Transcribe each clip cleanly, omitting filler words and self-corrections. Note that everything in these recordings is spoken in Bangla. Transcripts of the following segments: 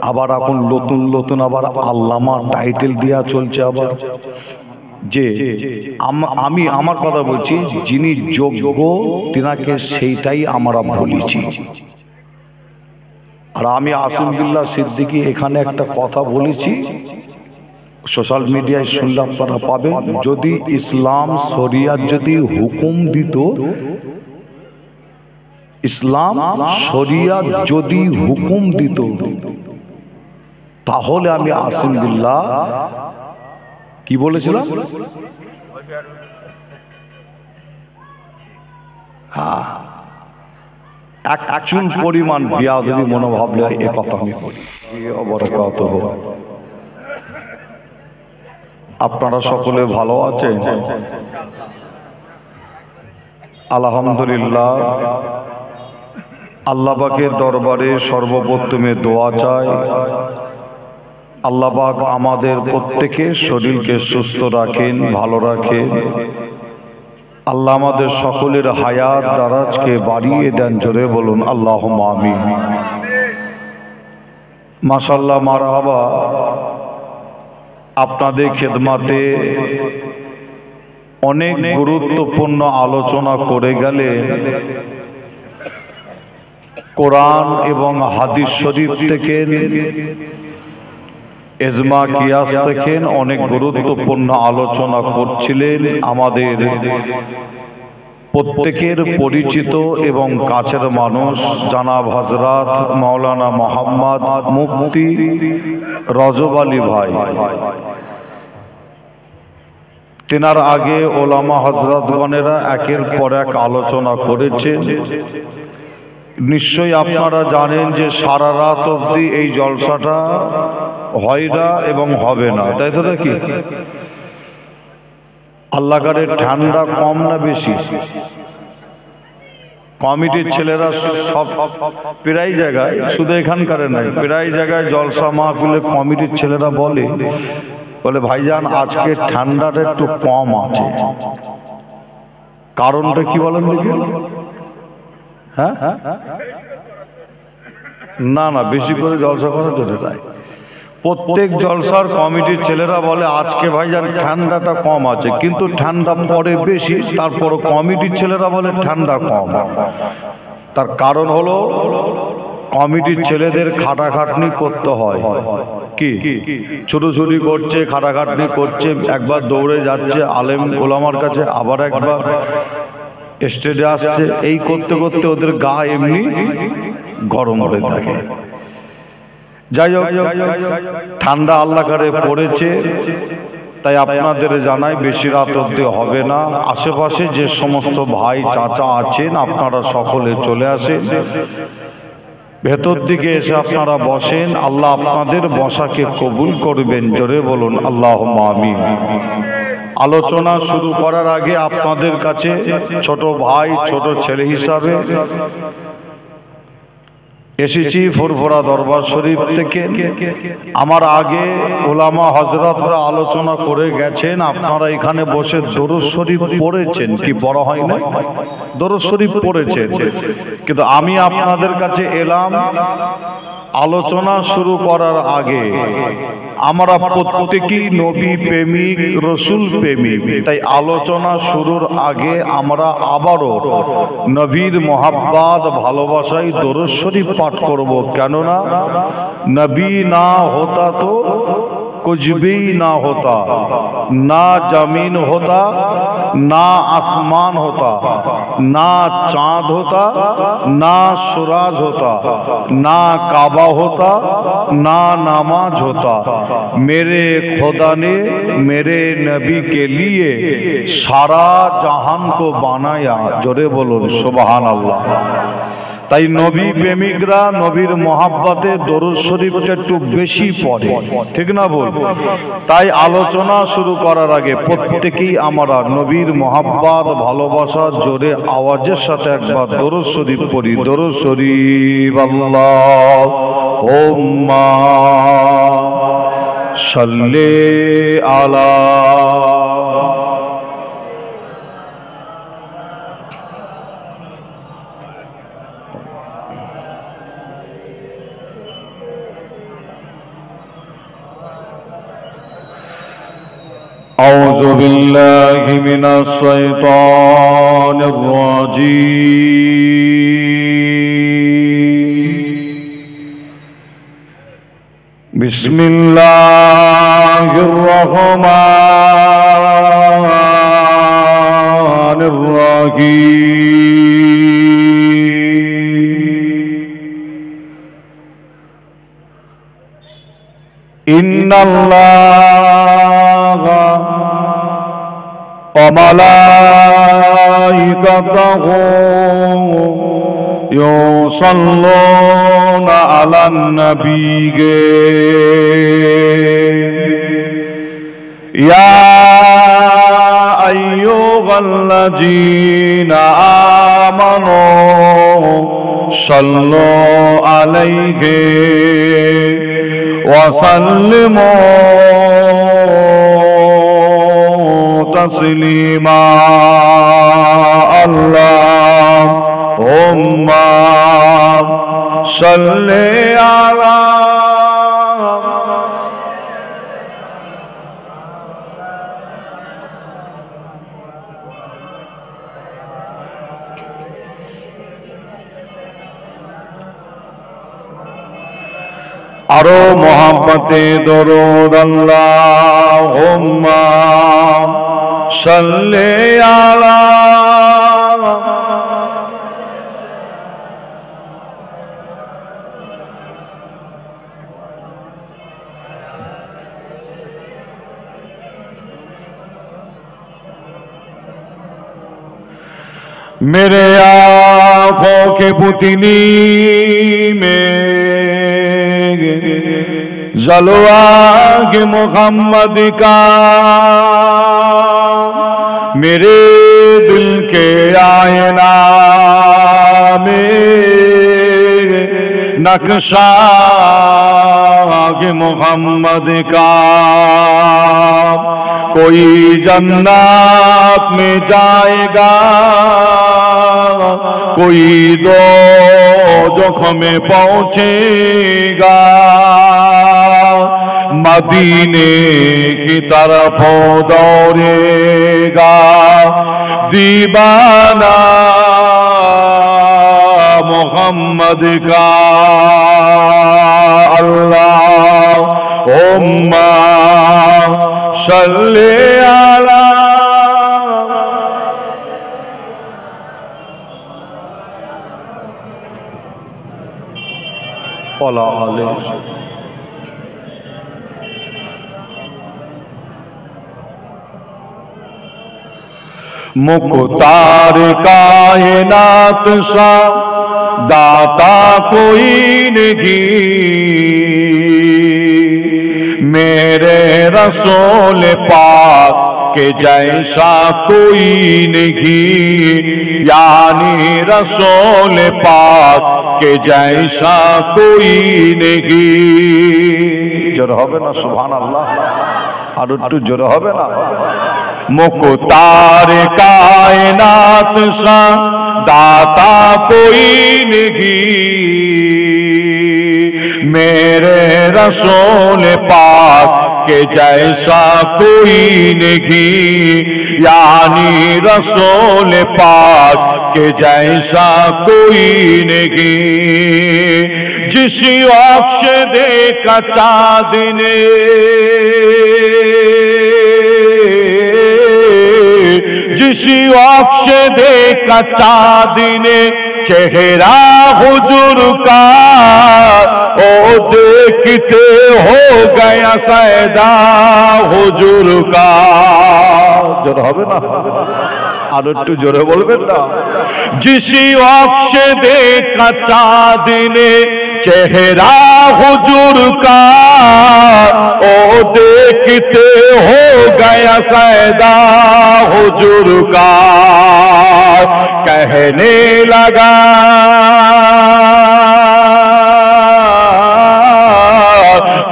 আবার এখন নতুন নতুন আবার আল্লামা টাইটেল দেওয়া চলছে। আবার যে আমি আমার কথা বলছি, যিনি যোগ্য তিনাকে সেইটাই আমরা বলেছি। আর আমি আসিম বিল্লাহ সিদ্দিকী এখানে একটা কথা বলেছি, সোশ্যাল মিডিয়ায় শুনলে আপনারা পাবেন, যদি ইসলাম শরিয়াত যদি হুকুম দিত, ইসলাম শরিয়াত যদি হুকুম দিত, তাহলে আমি আসিম বিল্লাহ কি বলেছিলাম, হ্যাঁ, এক চুল পরিমাণ বিয়াদবি মনোভাব এ কথা আমি বলি। আপনারা সকলে ভালো আছেন? আলহামদুলিল্লাহ। আল্লাহ পাকের দরবারে সর্বপ্রথমে দোয়া চাই, আল্লাহ পাক আমাদের প্রত্যেকের শরীরকে সুস্থ রাখেন, ভালো রাখেন। আল্লাহ আমাদের সকলের হায়াত দারাজকে বাড়িয়ে দেন, জোরে বলুন আল্লাহুম্মা আমিন। মাশাআল্লাহ, মারহাবা। আপনাদের খেদমতে অনেক গুরুত্বপূর্ণ আলোচনা করে গেলেন। কোরআন এবং হাদিস শরীফ থেকে, ইজমা কিয়াস থেকে অনেক গুরুত্বপূর্ণ আলোচনা করছিলেন। আমাদের প্রত্যেকের পরিচিত এবং কাছের মানুষ জনাব হযরত মাওলানা মোহাম্মদ মুফতি রজব আলী ভাই, তেনার আগে ওলামা হযরতগণেরা একের পর এক আলোচনা করেছেন। নিশ্চয়ই আপনারা জানেন যে সারা রাত অবধি এই জলসাটা হয় না এবং হবে না, তাই তো নাকি? আল্লাহর ঠান্ডা কম না বেশি? কমিটির ছেলেরা সব প্রায় জায়গায়, শুধু এখানকার নাই, প্রায় জায়গায় জলসা মাহফিলে কমিটির ছেলেরা বলে ভাইজান আজকে ঠান্ডাটা একটু কম আছে। কারণটা কি বলেন দেখি? হ্যাঁ, না না, বেশি করে জলসা করা যেতে চায়। প্রত্যেক জলসার কমিটির ছেলেরা বলে আজকে ভাইজান ঠান্ডাটা কম আছে, কিন্তু ঠান্ডা পরে বেশি, তারপর কমিটির ছেলেরা বলে ঠান্ডা কম। তার কারণ হলো কমিটির ছেলেদের খাটাখাটনি করতে হয়। কি ছুটোছুটি করছে, খাটাখাটনি করছে, একবার দৌড়ে যাচ্ছে আলেম ওলামার কাছে, আবার একবার স্টেজে আসছে, এই করতে করতে ওদের গা এমনি গরম হয়ে থাকে। যাই হোক, ঠান্ডা আল্লাহ করে পড়েছে, তাই আপনাদের জানাই বেশি রাত অবধি হবে না। আশেপাশে যে সমস্ত ভাই চাচা আছেন আপনারা সকলে চলে আসেন, ভেতর দিকে এসে আপনারা বসেন। আল্লাহ আপনাদের বসাকে কবুল করবেন, জোরে বলুন আল্লাহুম্মা আমিন। আলোচনা শুরু করার আগে আপনাদের কাছে ছোট ভাই ছোট ছেলে হিসাবে এসেছি ফুরফুরা দরবার শরীফ থেকে। আমার আগে ওলামা হযরতরা আলোচনা করে গেছেন, আপনারা এখানে বসে দরুদ শরীফ পড়েছেন, কি বড় হয় না? দরুদ শরীফ পড়েছেন, কিন্তু আমি আপনাদের কাছে এলাম আলোচনা শুরু করার আগে আমরা প্রত্যেকেই নবী প্রেমিক, রসুল প্রেমিক, তাই আলোচনা শুরুর আগে আমরা আবারও নবীর মোহাব্বত ভালোবাসায় দরুদ শরীফ পাঠ করব। কেননা নবী না হতা তো कुछ भी ना होता, ना जमीन होता, ना आसमान होता, ना चांद होता, ना सूरज होता, ना काबा होता, ना नमाज होता। मेरे खुदा ने मेरे नबी के लिए सारा जहान को बनाया। जोरे बोलो सुबहान अल्लाह। তাই নবী প্রেমিকরা নবীর মহাব্বতে দরুদ শরীফটা একটু বেশি পড়ে, ঠিক না বল? তাই আলোচনা শুরু করার আগে প্রত্যেকেই আমরা নবীর মহাব্বত ভালোবাসা জোরে আওয়াজের সাথে একবার দরুদ শরীফ পড়ি। দরুদ শরীফ আল্লাহুম্মা সাল্লি আলা أعوذ بالله من الشيطان الرجيم بسم الله الرحمن الرحيم إن الله وملائكته يصلون على النبي يا أيها الذين آمنوا صلوا عليه وسلموا تسليما اللهم صل على আরো মোহাব্বতে দরুদ আল্লাহুম্মা সাল্লি আলা मेरे आँखों के पुतली में जलवा के मोहम्मद का मेरे दिल के आईना में नक्शा के मोहम्मद का कोई जन्नत में जाएगा कोई दो जोखों में पहुंचेगा मदीने की तरफ दौड़ेगा दीवाना मोहम्मद का अल्लाहुम्मा सल्ली अला मुख्तार कायनात सा दाता कोई नहीं मेरे रसूल पाक के जैसा कोई नहीं यानी रसूल पाक के जैसा कोई नहीं जोर होबे ना सुभान अल्लाह और একটু जोर होबे ना मुख्तार कायनात सा दाता कोई नहीं मेरे रसूल पाक के जैसा कोई नहीं यानी रसूल पाक के जैसा कोई नहीं जिस अक्ष देखा चाँद ने जिस अक्ष देखा चाँद ने चेहरा हुजूर का ओ देखते हो गया सैदा हुजूर का जोर হবে না আর একটু জোরে বলবেন না जिस अक्ष देखा चाँद ने चेहरा हुजूर का ओ देखते हो गया सैदा हुजूर का कहने लगा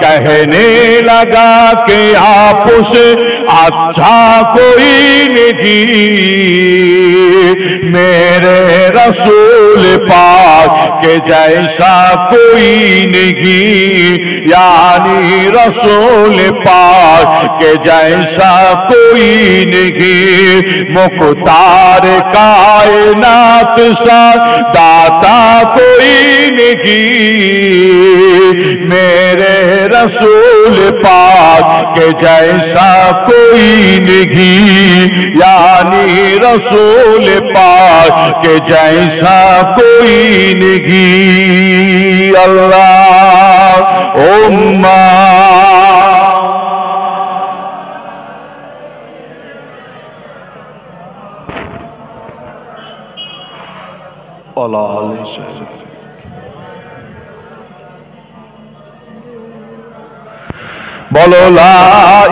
कहने लगा कि आपसे अच्छा कोई नहीं मेरे रसूल पाक के जैसा कोई नहीं, यानी रसूल पाक के जैसा कोई नहीं। मुख्तार कायनात सा दाता कोई नहीं मेरे रसूल पाक के जैसा कोई नहीं, यानी रसूल पाक के जैसा कोई नहीं। अल्लाह उम्मा बोलो ला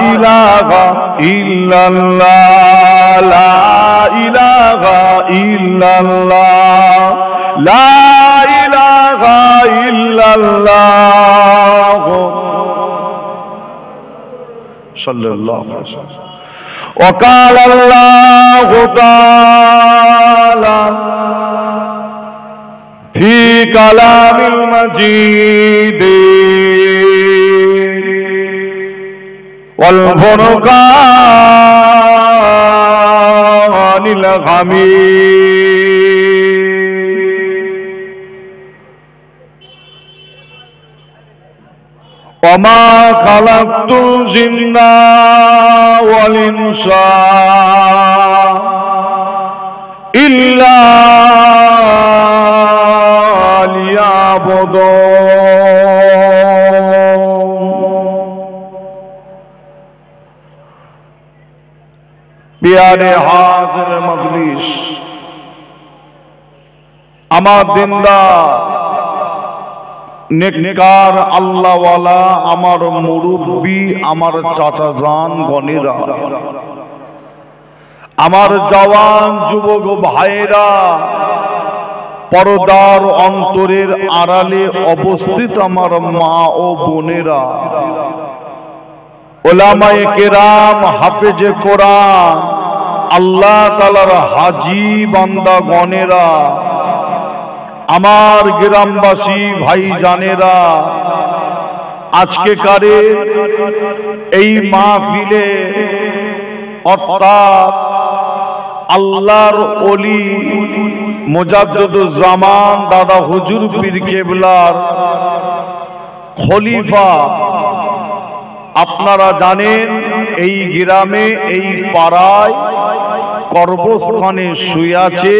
इलाहा इल्लल्लाह, ला इलाहा इल्लल्लाह, ला इलाहा इल्लल्लाह सल्लल्लाहु अलैहि वसल्लम। वक़ाल अल्लाहु तआला फी कलामिल मजीद वल फुरक़ानिल हमीद वमा खलक़तुल जिन्ना वल इंसा इल्ला प्यारे हाज़िर मजलिस, আমার দিনদার নেককার আল্লাহওয়ালা আমার মুরব্বী আমার চাচা জান গণেরা, আমার জওয়ান যুবক ভাইরা, পর্দার অন্তরের আড়ালে অবস্থিত আমার মা ও বোনেরা, উলামায়ে কেরাম, হাফেজে কোরআন, আল্লাহ তাআলার হাজী বান্দা গণেরা, আমার গ্রামবাসী ভাই জানেরা, আজকে কারে এই মাহফিলে অর্থাৎ আল্লাহর ওলি মুজাদ্দিদুজ জামান দাদা হুজুর পীর কেবলার খলিফা, আপনারা জানেন এই গ্রামে এই পাড়ায় কর্মস্থানে শুয়ে আছে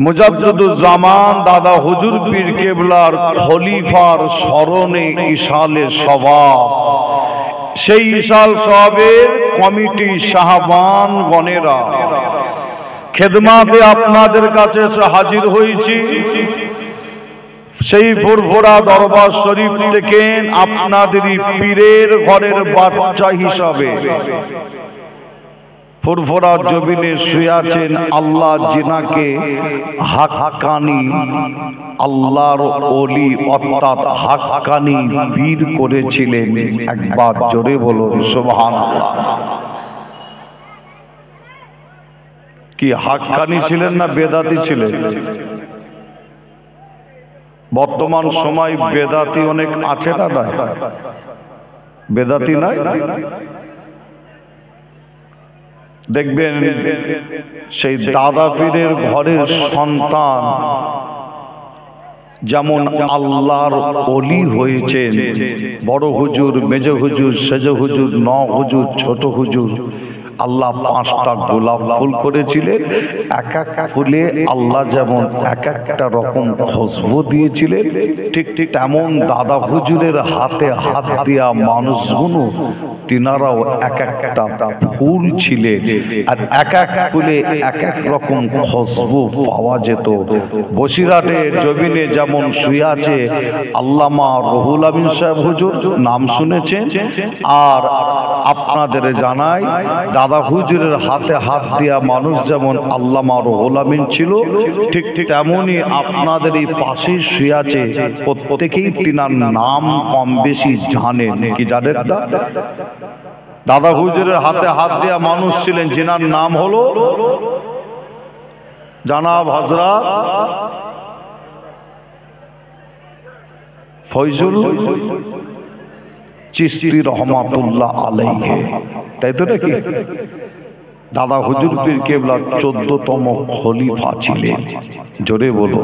মুজাদ্দিদুজ জামান দাদা হুজুর পীর কেবলার খলিফার স্মরণে ইশালে সওয়াব। সেই ইশাল সওয়াবের কমিটি সাহাবান গণেরা খেদমাতে আপনাদের কাছে এসে হাজির হয়েছি। সেই ফুরফুরা দরবার শরীফ থেকে আপনাদেরই পীরের ঘরের বাচ্চা হিসাবে ফুরফুরা জমিনে শুয়ে আছেন আল্লাহ, যিনাকে হাক্কানি আল্লাহর ওলি অর্থাৎ হাক্কানি পীর করেছিলেন। একবার জোরে বলুন সুবহানাল্লাহ। কি হাক্কানি ছিলেন না বেদাতি ছিলেন? বর্তমান সময় বেদাতি অনেক আছে না? নাই বেদাতি নাই? দেখবেন সেই দাদা পীরের ঘরের সন্তান যেমন আল্লাহর ওলি হয়েছেন, বড় হুজুর, মেজ হুজুর, সেজ হুজুর, ন হুজুর, ছোট হুজুর, আল্লাহ 5টা গোলাপ ফুল করেছিলেন। এক এক ফুলে আল্লাহ যেমন এক একটা রকম খুশবু দিয়েছিলেন, ঠিক ঠিক তেমন দাদা হুজুরের হাতে হাত দেওয়া মানুষগুলো তিনারাও এক একটা ফুল ছিলেন, আর এক এক ফুলে এক এক রকম খুশবু পাওয়া যেত। বসিরহাটের জমিনে যেমন শুয়ে আছে আল্লামা রুহুল আমিন সাহেব হুজুর, নাম শুনেছেন। আর আপনাদের জানাই দাদা হুজুরের হাতে হাত দেওয়া মানুষ যেমন আল্লামা রুহুল আমিন ছিল, ঠিক তেমনই আপনাদের এই পাশেই শুয়ে আছে, প্রত্যেকেই তিনার নাম কম বেশি জানেন। কি জানেন না? দাদা হুজুরের হাতে হাত দেওয়া মানুষ ছিলেন যিনার নাম হলো জানাব হযরত ফয়জুল চিশতি রহমাতুল্লাহ আলাইহি, তাই তো নাকি? দাদা হুজুর পীর কেবলা 14তম খলিফা ছিলেন। জোরে বলো।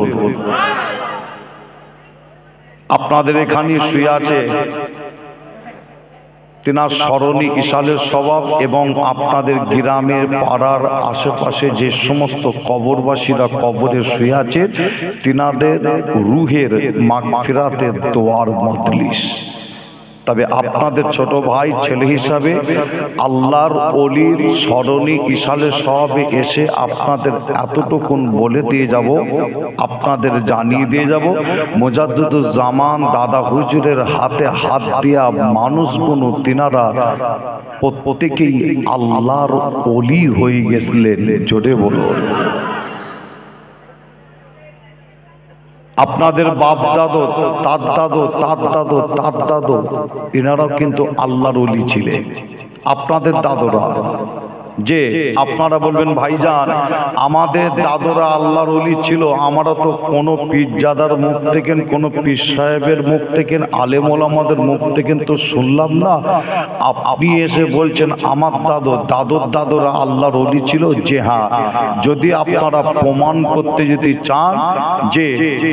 আপনাদের এখানে শুয়ে আছে, তিনার স্মরণী ইশালের স্বভাব এবং আপনাদের গ্রামের পাড়ার আশেপাশে যে সমস্ত কবরবাসীরা কবরে শুয়ে আছে, তিনাদের রুহের মাগফিরাতের দোয়ার মজলিস। তবে আপনাদের ছোট ভাই ছেলে হিসাবে আল্লাহর ওলির স্মরণী ইশালের স্বভাবে এসে আপনাদের এতটুকুন বলে দিয়ে যাব, আপনাদের জানিয়ে দিয়ে যাব, মুজাদ্দিদুল জামান দাদা হুজুরের হাতে হাত দেওয়া মানুষগুলো তিনারা প্রত্যেকেই আল্লাহর ওলি হয়ে গেছিলেন। জোরে বলো। আপনাদের বাপ দাদু, তার দাদু, তার দাদু, তার দাদু, এনারাও কিন্তু আল্লাহর ওলি ছিলেন। আপনাদের দাদুরা, যে আপনারা বলবেন ভাইজান আমাদের দাদুরা আল্লাহর ওলি ছিল, আমরা তো কোনো পীরজাদার মুখ থেকে, কোনো পীর সাহেবের মুখ থেকে, আলেম ওলামাদের মুখ থেকে তো শুনলাম না, আপনি এসে বলছেন আমার দাদুর দাদুরা আল্লাহর ওলি ছিল। যে হ্যাঁ, যদি আপনারা প্রমাণ করতে যদি চান, যে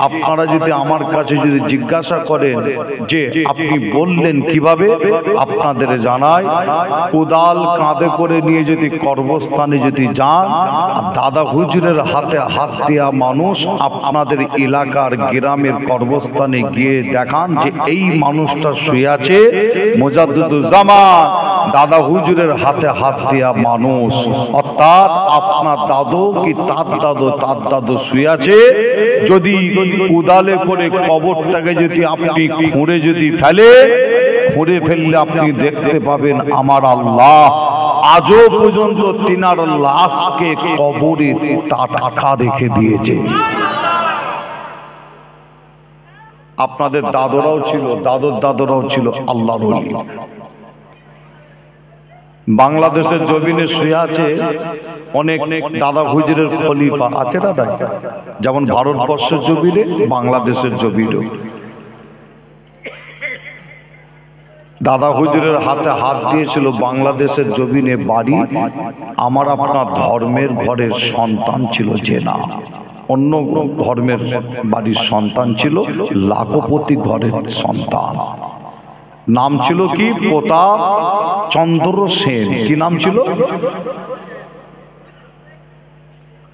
আপনারা যদি আমার কাছে যদি জিজ্ঞাসা করেন যে আপনি বললেন কিভাবে, আপনাদের জানাই, কোদাল কাঁধে করে নিয়ে যদি কর্মস্থানে যদি যান, দাদা হুজুরের হাতে হাত দেওয়া মানুষ আপনাদের এলাকার গ্রামের কর্মস্থানে গিয়ে দেখান যে এই মানুষটা শুয়ে আছে, মুজাদ্দিদুল জামান দাদা হুজুরের হাতে হাত দেওয়া মানুষ, অর্থাৎ আপনার দাদু কি তার দাদু শুয়ে আছে। যদি কোদালে করে কবরটাকে যদি আপনি খুঁড়ে যদি খুঁড়ে ফেললে আপনি দেখতে পাবেন আমার আল্লাহ আজও পর্যন্ত তিনার লাশকে কবরে টাকা রেখে দিয়েছে। আপনাদের দাদুরাও ছিল, দাদুরাও ছিল আল্লাহর ওলি। বাংলাদেশের জমিনে শুয়ে আছে অনেক দাদা হুজুরের খলিফা আছে না, যেমন ভারতবর্ষের জমিনে, বাংলাদেশের জমিনে দাদা হুজুরের হাতে হাত দিয়েছিল। বাংলাদেশের জমিনে বাড়ি আমার আপনার ধর্মের ঘরের সন্তান ছিল যে না, অন্য ধর্মের বাড়ির সন্তান ছিল, লাখপতি ঘরের সন্তান। নাম ছিল কি? প্রতাপ চন্দ্র সেন। কি নাম ছিল?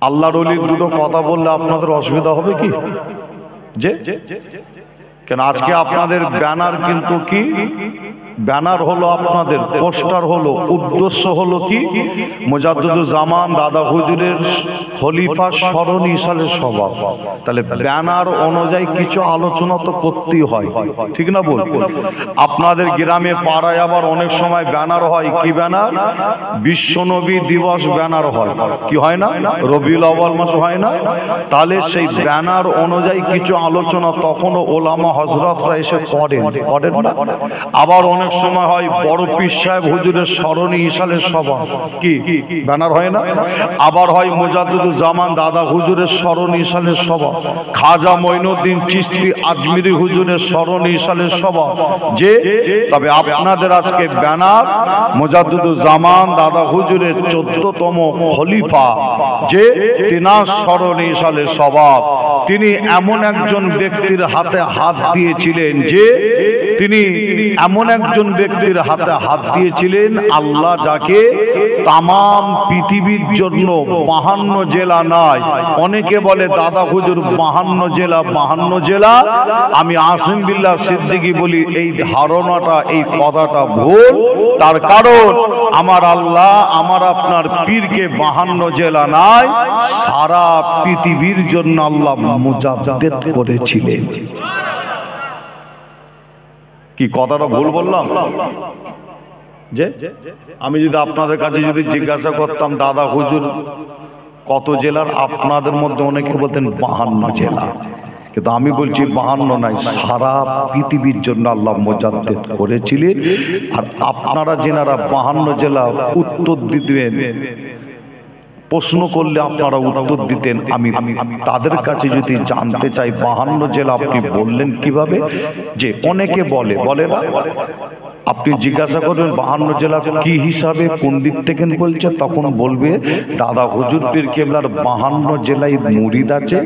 আল্লাহর ওলির দুটো কথা বললে আপনাদের অসুবিধা হবে কি? যে কেন আজকে আপনাদের ব্যানার কিন্তু কি? ব্যানার হলো আপনাদের পোস্টার হলো, উদ্দেশ্য হলো কি? মুজাদ্দিদুল জামান দাদা হুজুরের খলিফা স্মরণী ইশালের স্বভাব। তাহলে ব্যানার অনুযায়ী কিছু আলোচনা তো করতেই হয়, ঠিক না বল? আপনাদের গ্রামে পাড়ায় আবার অনেক সময় ব্যানার হয়। কি ব্যানার? বিশ্বনবী দিবস ব্যানার হয়। কি হয় না? রবিউল আউয়াল মাস হয় না? তাহলে সেই ব্যানার অনুযায়ী কিছু আলোচনা তখনও ওলামা হযরতরা এসে করেন না? আবার অনেক সময় হয় বড় পীর সাহেব হুজুরের স্মরণী ইশালের সভা, কি ব্যানার হয় না? আবার হয় মুজাদ্দিদুল জামান দাদা হুজুরের স্মরণী ইশালের সভা, খাজা মঈনুদ্দিন চিশতি আজমিরি হুজুরের স্মরণী ইশালের সভা। যে তবে আপনাদের আজকে ব্যানার মুজাদ্দিদুল জামান দাদা হুজুরের 14তম খলিফা, যে তিনার স্মরণী ইশালের সভা। তিনি এমন একজন ব্যক্তির হাতে হাত দিয়েছিলেন, যে তিনি এমন একজন ব্যক্তির হাতে হাত দিয়েছিলেন, আল্লাহ যাকে তামাম পৃথিবীর জন্য 52 জেলা নয়, অনেকে বলে দাদা হুজুর 52 জেলা। আমি আসিম বিল্লাহ সিদ্দিকী বলি এই ধারণাটা, এই কথাটা ভুল। তার কারণ আমার আল্লাহ আমার আপনার পীরকে 52 জেলা নয়, সারা পৃথিবীর জন্য আল্লাহ মুজাদ্দিদ করেছিলেন। কি কথাটা ভুল বললাম? যে আমি যদি আপনাদের কাছে যদি জিজ্ঞাসা করতাম দাদা হুজুর কত জেলার, আপনাদের মধ্যে অনেকে বলতেন 52 জেলা, কিন্তু আমি বলছি 52 নাই, সারা পৃথিবীর জন্য আল্লাহ মুজাদ্দিদ করেছিলেন। আর আপনারা যেনারা 52 জেলা উত্তর দিতেন, প্রশ্ন করলে আপনারা উত্তর দিতেন, আমি তাদের কাছে যদি জানতে চাই 52 জেলা আপনি বললেন কিভাবে? যে অনেকে বলে না, আপনি জিজ্ঞাসা করবেন 52 জেলা কি হিসাবে কোন দিক থেকে বলছে, তখন বলবে দাদা হুজুর পীর কেবলার 52 জেলায় মুরিদ আছে,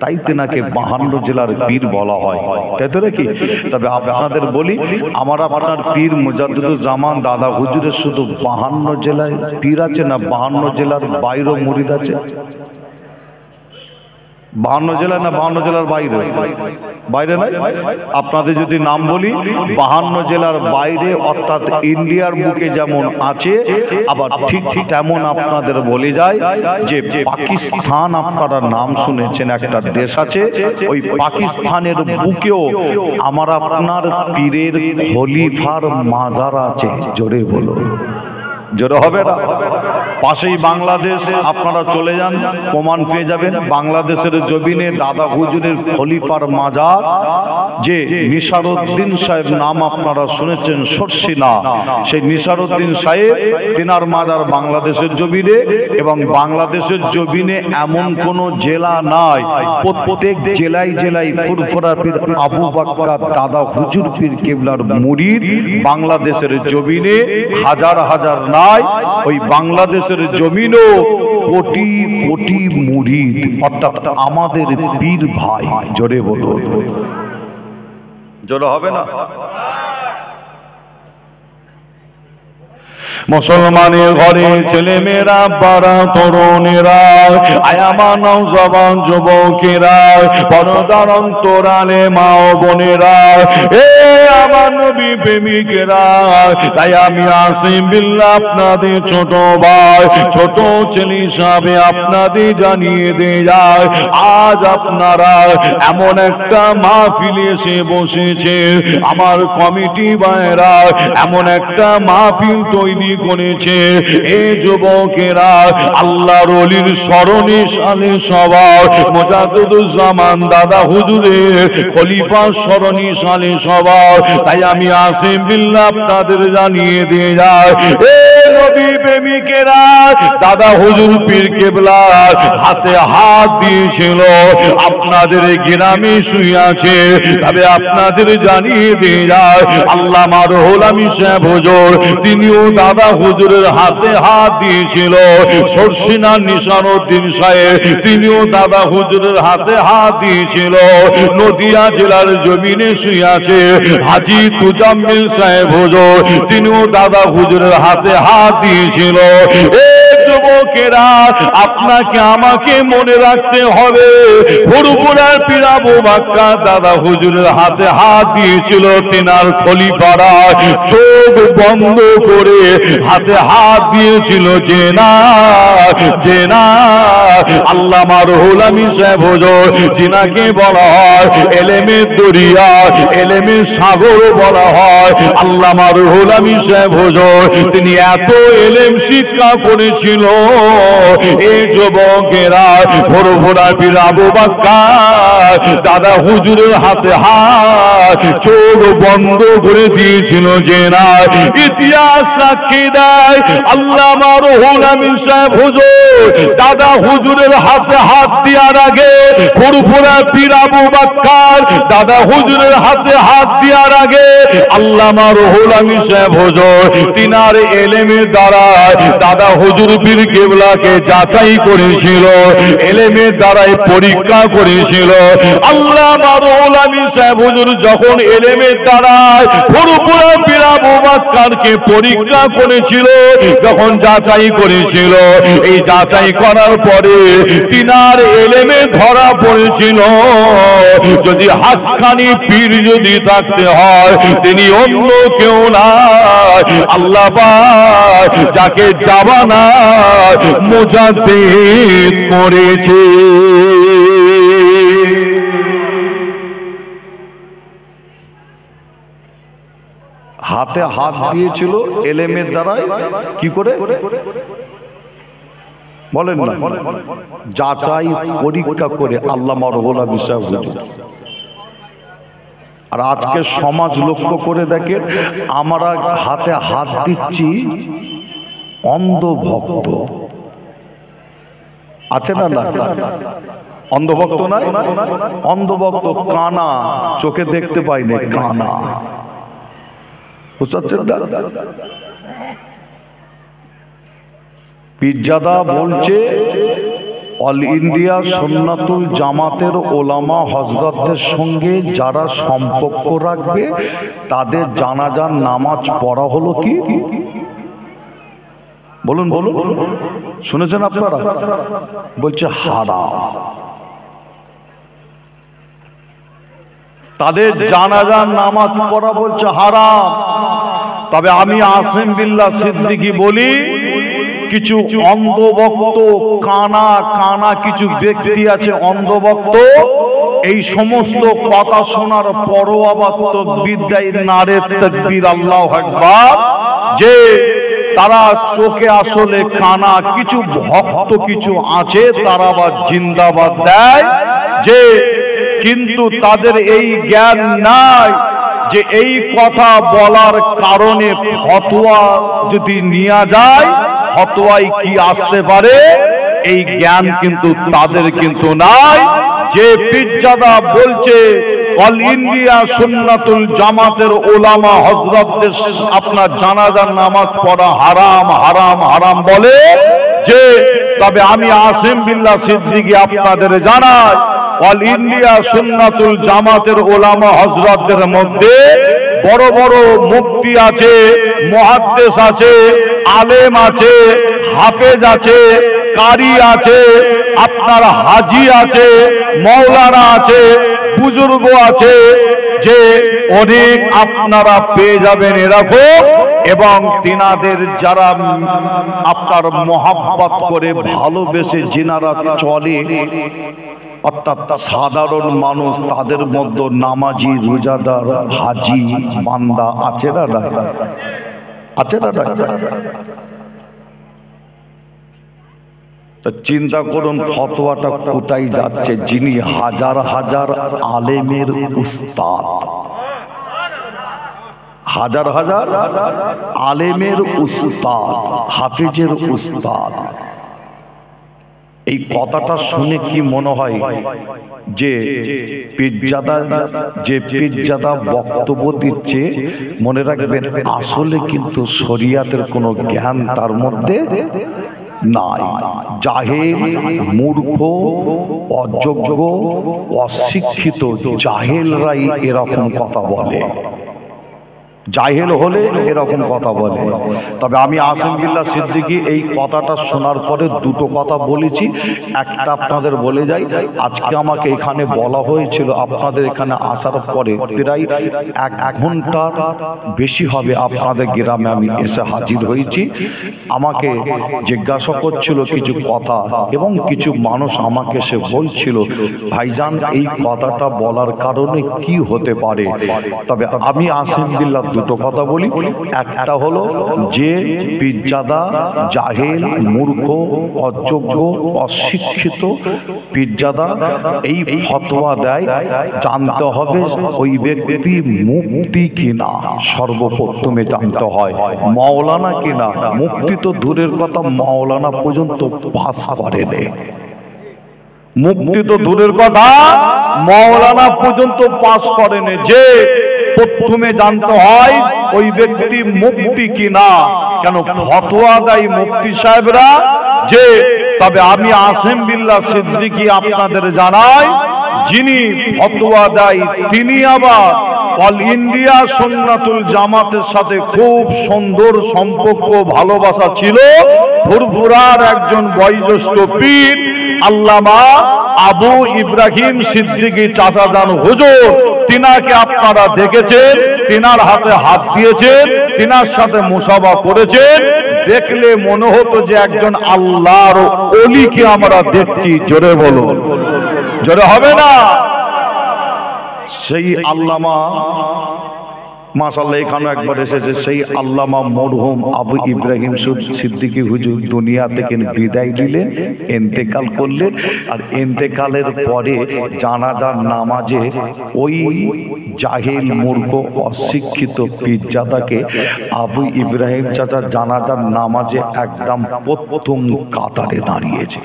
তাই তেনাকে 52 জেলার পীর বলা হয়, তাই তো নাকি? তবে আপনাদের বলি, আমার আপনার পীর মুজাদ্দিদুজ্জামান দাদা হুজুরের শুধু 52 জেলায় পীর আছে না 52 জেলার বাইরেও মুরিদ আছে? 52 জেলা না 52 জেলার বাইরে? বাইরে নাই। আপনাদের যদি নাম বলি 52 জেলার বাইরে, অর্থাৎ ইন্ডিয়ার বুকে যেমন আছে, আবার ঠিক তেমন আপনাদের বলে যায় যে পাকিস্তান, আপনারা নাম শুনেছেন, একটা দেশ আছে, ওই পাকিস্তানের বুকেও আমার আপনার পীরের খলিফার মাজার আছে। জোরে বলো, জোরে হবে না? পাশেই বাংলাদেশ, আপনারা চলে যান প্রমাণ পেয়ে যাবেন। বাংলাদেশের জমিনে দাদা হুজুরের খলিফার মাজার, যে নিসারউদ্দিন সাহেব নাম আপনারা শুনেছেন, সরসিনা, সেই নিসারউদ্দিন সাহেব তিনার মাজার বাংলাদেশের জমিনে। এবং বাংলাদেশের জমিনে এমন কোন জেলা নাই, প্রত্যেক জেলায় জেলায় ফুরফুরা পীর আবু বাক্কা দাদা হুজুর পীর কেবলার মুরিদ বাংলাদেশের জমিনে হাজার হাজার নাই, ওই বাংলাদেশের জমিনও কোটি কোটি মুরিদ, অর্থাৎ আমাদের পীর ভাই। জোরে বলো, জোরে হবে না? মুসলমানের ঘরে ছেলে মেয়েরা, বাড়া তরুণেরা, আয়ামা নওজওয়ান যুবকেরা, পর্দার অন্তরালে মা ও বোনেরা, এ আমার নবী প্রেমিকেরা, তাই আমি আসিম বিল্লাহ আপনাদের ছোট ভাই, ছোট ছেলে হিসাবে আপনাদের জানিয়ে দিয়ে যায়, আজ আপনারা এমন একটা মাহফিলে এসে বসেছে, আমার কমিটি ভাইরা এমন একটা মাহফিল তৈরি করেছে। এই যুবকেরা আল্লাহর ওলির স্মরণে সালে সবার, মুজাদ্দিদুজ্জামান দাদা হুজুরের খলিফা স্মরণে সালে সবার, তাই আমি আসিম বিল্লাহ আপনাদের জানিয়ে দিয়ে যায়, এ নবী প্রেমিকেরা, দাদা হুজুর পীর কেবলার হাতে হাত দিয়েছিল, আপনাদের গ্রামে শুয়ে আছে। তবে আপনাদের জানিয়ে দিয়ে যায়, আল্লামা রুহুল আমিন সাহেব হুজুর, তিনিও দাদা হুজুরের হাতে হাত দিয়েছিল। সরসিনা নিসারউদ্দিন সাহেব, তিনিও দাদা হুজুরের হাতে হাত দিয়েছিল। নদিয়া জেলার জমিনে শুয়ে আছে হাজী তুজাম্মিল সাহেব হুজুর, তিনিও দাদা হুজুরের হাতে হাত দিয়েছিল। এই যুবকেরা, আপনাকে আমাকে মনে রাখতে হবে, ফুরফুরার পীর আবু বাক্কা দাদা হুজুরের হাতে হাত দিয়েছিল। তিনার খলিফারা চোখ বন্ধ করে হাতে হাত দিয়েছিল, যে না আল্লামা রুহুল আমিন সাহেব হুজুর, যিনাকে বলা হয় এলেমের দরিয়া, এলেমের সাগর বলা হয়, আল্লামা রুহুল আমিন সাহেব হুজুর, তিনি এত এলেম শিক্ষা করেছিল। এই যুবকেরা ফুরফুরা পীর আবু বাক্কা দাদা হুজুরের হাতে হাত চোখ বন্ধ করে দিয়েছিল, যে না ইতিহাস সাক্ষী দেয়, আল্লামা রুহুল আমিন সাহেব হুজুর দাদা হুজুরের হাতে হাত দেওয়ার আগে, ফুরফুরা পীর আবু বাক্কার দাদা হুজুরের হাতে হাত দেওয়ার আগে, আল্লামা রুহুল আমিন সাহেব হুজুর তিনার এলেমের দ্বারা দাদা হুজুর পীর কেবলাকে যাচাই করেছিল, এলেমের দ্বারাই পরীক্ষা করেছিল। আল্লামা রুহুল আমিন সাহেব হুজুর যখন এলেমের দ্বারা ফুরফুরা পীর আবু বাক্কারকে পরীক্ষা করেছিল, যখন যাচাই করেছিল, এই যাচাই করার পরে তিনার এলেমে ধরা পড়েছিল, যদি হাক্কানি পীর যদি থাকতে হয়, তিনি অন্য কেউ না, আল্লাহ পাক যাকে জামানা মুজাদ্দিদ করেছে। হাতে হাত দিয়েছিল এলেমের দ্বারাই কি করে বলেন না, যাচাই পরীক্ষা করে আল্লামা রুহুল আমিন সাহেব হুজুর। আর আজকে সমাজ লক্ষ্য করে দেখেন, আমরা হাতে হাত দিচ্ছি অন্ধভক্ত আছে না? না, অন্ধভক্ত নাই, অন্ধভক্ত কানা, চোখে দেখতে পাই না, কানা, বুঝতে পারছেন না? পীরজাদা বলছে অল ইন্ডিয়া সুন্নাতুল জামাতের ওলামা হযরতদের সঙ্গে যারা সম্পর্ক রাখবে তাদের জানাজার নামাজ পড়া হলো কি? বলুন বলুন, শুনেছেন আপনারা? বলছে হারাম। তাদের জানাজার নামাজ পড়া বলছে হারাম। তবে আমি আসিম বিল্লাহ সিদ্দিকী বলি, কিছু অন্ধভক্ত কানা কানা কিছু ব্যক্তি আছে অন্ধভক্ত, এই সমস্ত কথা শোনার পরও আবার তাকবীর দেয়, নারে তাকবীর, আল্লাহু আকবার, যে তারা চোখে আসলে কানা, কিছু ভক্ত কিছু আছে তারা আবার জিন্দাবাদ দেয়, যে কিন্তু তাদের এই জ্ঞান নাই যে এই কথা বলার কারণে ফতোয়া যদি নেওয়া যায় ফতোয়ায় কি আসতে পারে, এই জ্ঞান কিন্তু তাদের কিন্তু নাই। যে পীরজাদা বলছে অল ইন্ডিয়া সুন্নাতুল জামাতের ওলামা হযরতদের আপনার জানাজার নামাজ পড়া হারাম হারাম হারাম বলে, যে তবে আমি আসিম বিল্লাহ সিদ্দিকী আপনাদের জানাই অল ইন্ডিয়া সুন্নাতুল জামাতের ওলামা হযরতদের মধ্যে বড় বড় মুফতি আছে, মুহাদ্দিস আছে, আলেম আছে, হাফেজ আছে, কারি আছে, আপনার হাজি আছে, মাওলানা আছে, বুজুর্গ আছে, যে অনেক আপনারা পেয়ে যাবেন এরকম। এবং তিনাদের যারা আপনার মহাব্বত করে ভালোবেসে যিনারা চলে, অর্থাৎ সাধারণ মানুষ, তাদের মধ্যে নামাজি, রোজাদার, হাজি, বান্দা আছে না? আছে না? চিন্তা করুন ফতোয়াটা কোথায় যাচ্ছে। যিনি হাজার হাজার আলেমের উস্তাদ, হাজার হাজার আলেমের উস্তাদ, হাফিজের উস্তাদ, এই কথাটা শুনে কি মনে হয় যে পীরজাদা বক্তব্য দিচ্ছে, মনে রাখবেন আসলে কিন্তু শরিয়াতের কোনো জ্ঞান তার মধ্যে নাই। জাহেল, মূর্খ, অযোগ্য, অশিক্ষিত জাহেলরাই এরকম কথা বলে, জাহেল হলে এরকম কথা বলে। তবে আমি আসিম বিল্লাহ সিদ্দিকী এই কথাটা শোনার পরে দুটো কথা বলেছি। একটা আপনাদের বলে যাই, আজকে আমাকে এখানে বলা হয়েছিল আপনাদের এখানে আসার পরে প্রায় 1 ঘন্টার বেশি হবে আপনাদের গ্রামে আমি এসে হাজির হয়েছি। আমাকে জিজ্ঞাসা করছিল কিছু কথা, এবং কিছু মানুষ আমাকে সে বলছিল ভাইজান এই কথাটা বলার কারণে কি হতে পারে। তবে আমি আসিম বিল্লাহ দুটো কথা বলি। একটা হলো যে পীরজাদা জাহেল, মূর্খ, অযোগ্য, অশিক্ষিত পীরজাদা এই ফতোয়া দেয়, জানতে হবে ওই ব্যক্তি মুফতি কিনা, সর্বপ্রথমে জানতে হয় মাওলানা কিনা। মুফতি তো দূরের কথা, মাওলানা পর্যন্ত পাস করেনি। মুফতি তো দূরের কথা, মাওলানা পর্যন্ত পাস করেনি। যে প্রথমে জানতে হয় ওই ব্যক্তি মুফতি কিনা, কেন ফতোয়া দেয় মুফতি সাহেবরা। যে তবে আমি আসিম বিল্লাহ সিদ্দিকী আপনাদের জানাই, যিনি ফতোয়া দেয় তিনি আবার অল ইন্ডিয়া সুন্নাতুল জামাতের সাথে খুব সুন্দর সম্পর্ক, ভালোবাসা ছিল। ফুরফুরার একজন বয়োজ্যেষ্ঠ পীর আল্লামা আবু ইব্রাহিম সিদ্দিকী চাচাজান হুজুর, তিনাকে আপনারা দেখেছেন, তিনার হাতে হাত দিয়েছেন, তিনার সাথে মুসাফা করেছেন। দেখলে মনে হতো যে একজন আল্লাহর ওলিকে আমরা দেখছি। জোরে বলো, জোরে হবে না? সেই আল্লামা মাশাআল্লাহ এখানে একবার এসেছে সেই আল্লামা মরহুম আবু ইব্রাহিম সিদ্দিকী হুজুর দুনিয়া থেকে বিদায় দিলেন, ইন্তেকাল করলেন। আর ইন্তেকালের পরে জানাজার নামাজে ওই জাহিল মূর্খ অশিক্ষিত পীরজাদাকে আবু ইব্রাহিম চাচা জানাজার নামাজে একদম প্রথম কাতারে দাঁড়িয়েছে।